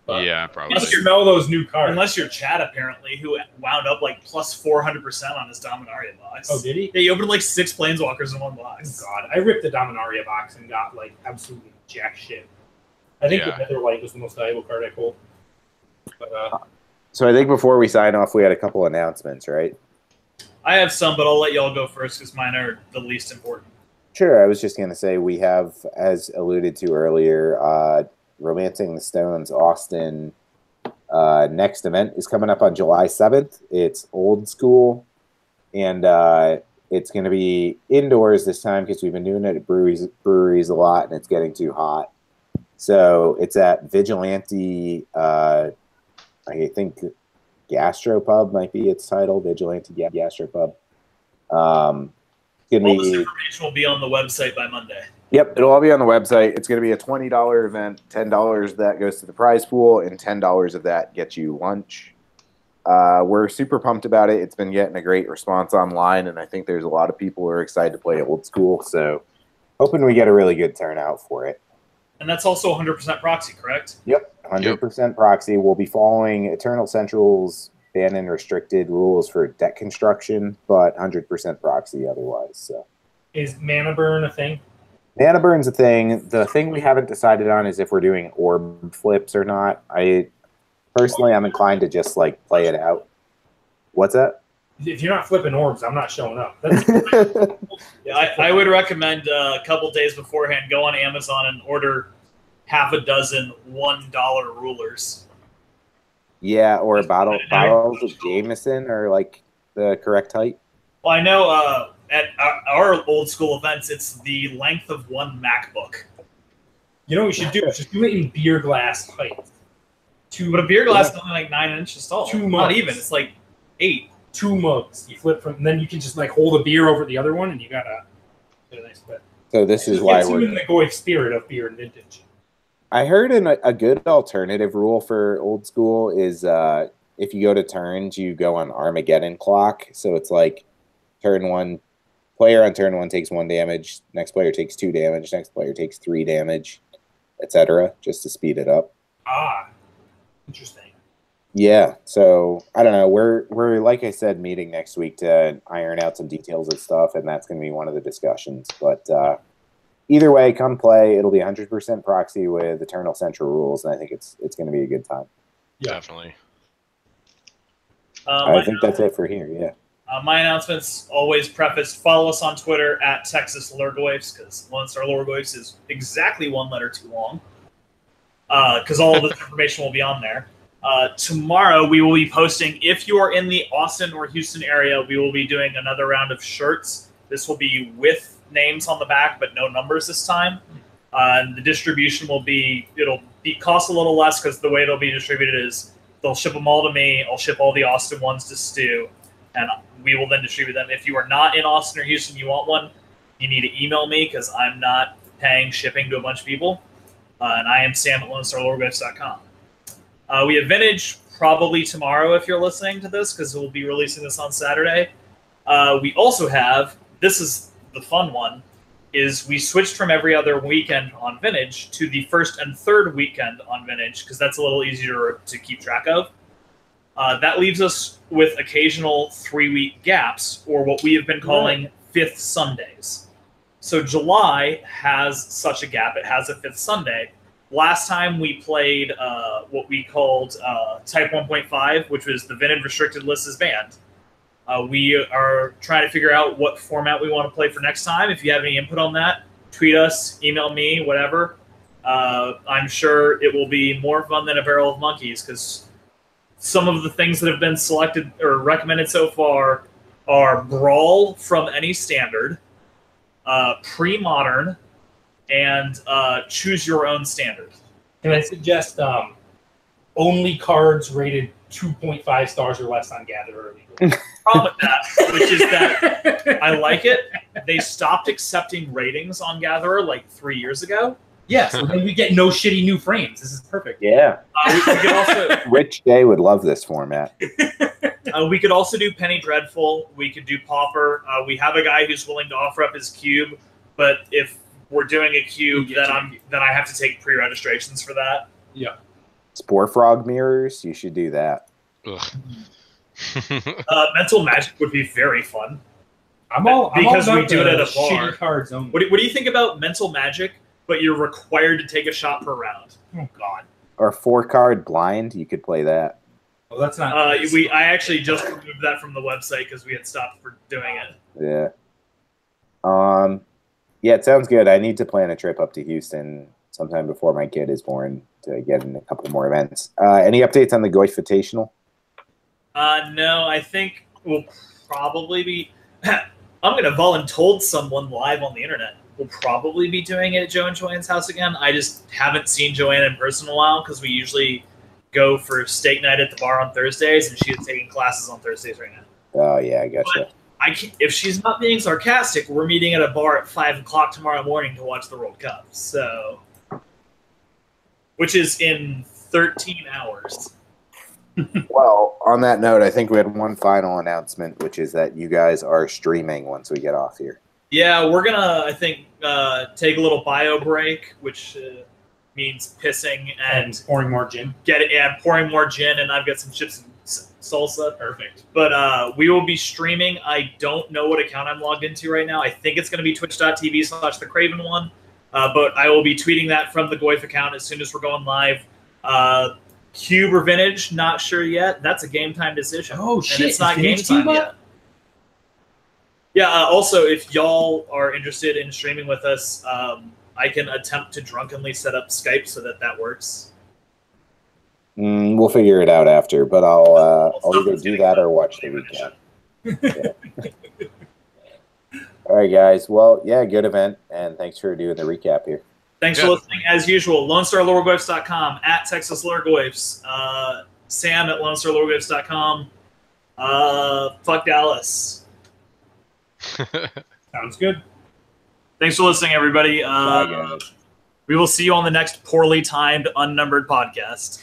But yeah, probably. Unless you know those new cards. Unless you're Chad, apparently, who wound up like plus 400% on his Dominaria box. Oh, did he? Yeah, he opened like 6 Planeswalkers in one box. Oh, God. I ripped the Dominaria box and got like absolutely jack shit. I think the Netherlight was the most valuable card I pulled. But, so I think before we sign off, we had a couple announcements, right? I have some, but I'll let y'all go first because mine are the least important. Sure. I was just going to say we have, as alluded to earlier, Romancing the Stones Austin next event is coming up on July 7th. It's old school, and it's going to be indoors this time because we've been doing it at breweries a lot, and it's getting too hot. So it's at Vigilante, I think Gastropub might be its title, Vigilante Gastropub. All this information will be on the website by Monday. Yep, it'll all be on the website. It's going to be a $20 event. $10 of that goes to the prize pool, and $10 of that gets you lunch. We're super pumped about it. It's been getting a great response online, and I think there's a lot of people who are excited to play old school. So hoping we get a really good turnout for it. And that's also 100% proxy, correct? Yep, 100% proxy. We'll be following Eternal Central's ban and restricted rules for deck construction, but 100% proxy otherwise. So Is mana burn a thing? Mana burn's a thing. The thing we haven't decided on is if we're doing orb flips or not. Personally, I'm inclined to just like play it out. What's that? If you're not flipping orbs, I'm not showing up. Yeah, I would recommend a couple days beforehand, go on Amazon and order half a dozen $1 rulers. Yeah, or bottles of Jameson are like the correct height. Well, I know at our old school events, it's the length of one MacBook. You know what we should do? Just do it in beer glass height. But a beer glass is only like 9 inches tall. 2 mugs. Not even. It's like 8. 2 mugs. You flip from, and then you can just like hold a beer over the other one, and you got a nice flip. So this is It why gets you we're. in the Goy spirit of beer and vintage. I heard a good alternative rule for old school is if you go to turns, you go on Armageddon clock. So it's like turn 1, player on turn 1 takes 1 damage, next player takes 2 damage, next player takes 3 damage, etc. Just to speed it up. Ah, interesting. Yeah, so I don't know. We're like I said, meeting next week to iron out some details of stuff, and that's going to be one of the discussions. But either way, come play. It'll be 100% proxy with Eternal Central rules, and I think it's going to be a good time. Yeah. Definitely. I think that's it for here. Yeah. My announcements always prefaced. Follow us on Twitter at Texas Lurgoyfs, because Lone Star Lurgoyfs is exactly 1 letter too long. Because all of this information will be on there. Tomorrow we will be posting, if you are in the Austin or Houston area, we will be doing another round of shirts. This will be with names on the back, but no numbers this time. And the distribution will be, cost a little less because the way it'll be distributed is they'll ship them all to me. I'll ship all the Austin ones to Stu, and we will then distribute them. If you are not in Austin or Houston, you want one, you need to email me because I'm not paying shipping to a bunch of people. And I am Sam at LoneStarLorgoyfs.com. We have Vintage probably tomorrow if you're listening to this, because we'll be releasing this on Saturday. We also have, this is the fun one, is we switched from every other weekend on Vintage to the first and third weekend on Vintage, because that's a little easier to keep track of. That leaves us with occasional 3-week gaps, or what we have been calling fifth Sundays. So July has such a gap. It has a fifth Sunday. Last time we played what we called Type 1.5, which was the Vintage Restricted List is banned. We are trying to figure out what format we want to play for next time. If you have any input on that, tweet us, email me, whatever. I'm sure it will be more fun than a barrel of monkeys, because some of the things that have been selected or recommended so far are Brawl from any standard, Pre-Modern, and Choose Your Own Standard. Can I suggest only cards rated 2.5 stars or less on Gather are legal? Problem with that, which is that I like it. They stopped accepting ratings on Gatherer like 3 years ago. Yes, and then we get no shitty new frames. This is perfect. Yeah. We could also Rich Day would love this format. we could also do Penny Dreadful. We could do Pauper. We have a guy who's willing to offer up his cube, but if we're doing a cube, then I have to take pre-registrations for that. Yeah. Spore Frog mirrors, you should do that. Mental Magic would be very fun. I'm all because about we do it at a bar. Shitty cards only. What do you think about Mental Magic, but you're required to take a shot per round? Oh God. Or 4-card blind, you could play that. Well, that's not. I actually just removed that from the website because we had stopped for doing it. Yeah. Yeah, it sounds good. I need to plan a trip up to Houston sometime before my kid is born to get in a couple more events. Any updates on the Goy Invitational? No, I think we'll probably be. I'm going to voluntold someone live on the internet. We'll probably be doing it at Joe and Joanne's house again. I just haven't seen Joanne in person in a while because we usually go for steak night at the bar on Thursdays, and she is taking classes on Thursdays right now. Oh, yeah, I gotcha. But if she's not being sarcastic, we're meeting at a bar at 5 o'clock tomorrow morning to watch the World Cup. So, which is in 13 hours. Well, on that note, I think we had one final announcement, which is that you guys are streaming once we get off here. Yeah, we're gonna, I think, take a little bio break, which means pissing and pouring more gin. Pouring more gin, and I've got some chips and salsa. Perfect. But we will be streaming. I don't know what account I'm logged into right now. I think it's going to be twitch.tv/the Craven one. But I will be tweeting that from the Goif account as soon as we're going live. Cube or Vintage, not sure yet. That's a game time decision. Oh, shit. And it's not game time yet. Yeah, also, if y'all are interested in streaming with us, I can attempt to drunkenly set up Skype so that works. We'll figure it out after, but I'll either do that or watch the recap. Yeah. All right, guys. Well, yeah, good event, and thanks for doing the recap here. Thanks for listening. As usual, LoneStarLoreGoifs.com, at Texas Loregoifs, Sam at LoneStarLoreGoifs.com. Fuck Dallas. Sounds good. Thanks for listening, everybody. Bye, guys. We will see you on the next poorly timed, unnumbered podcast.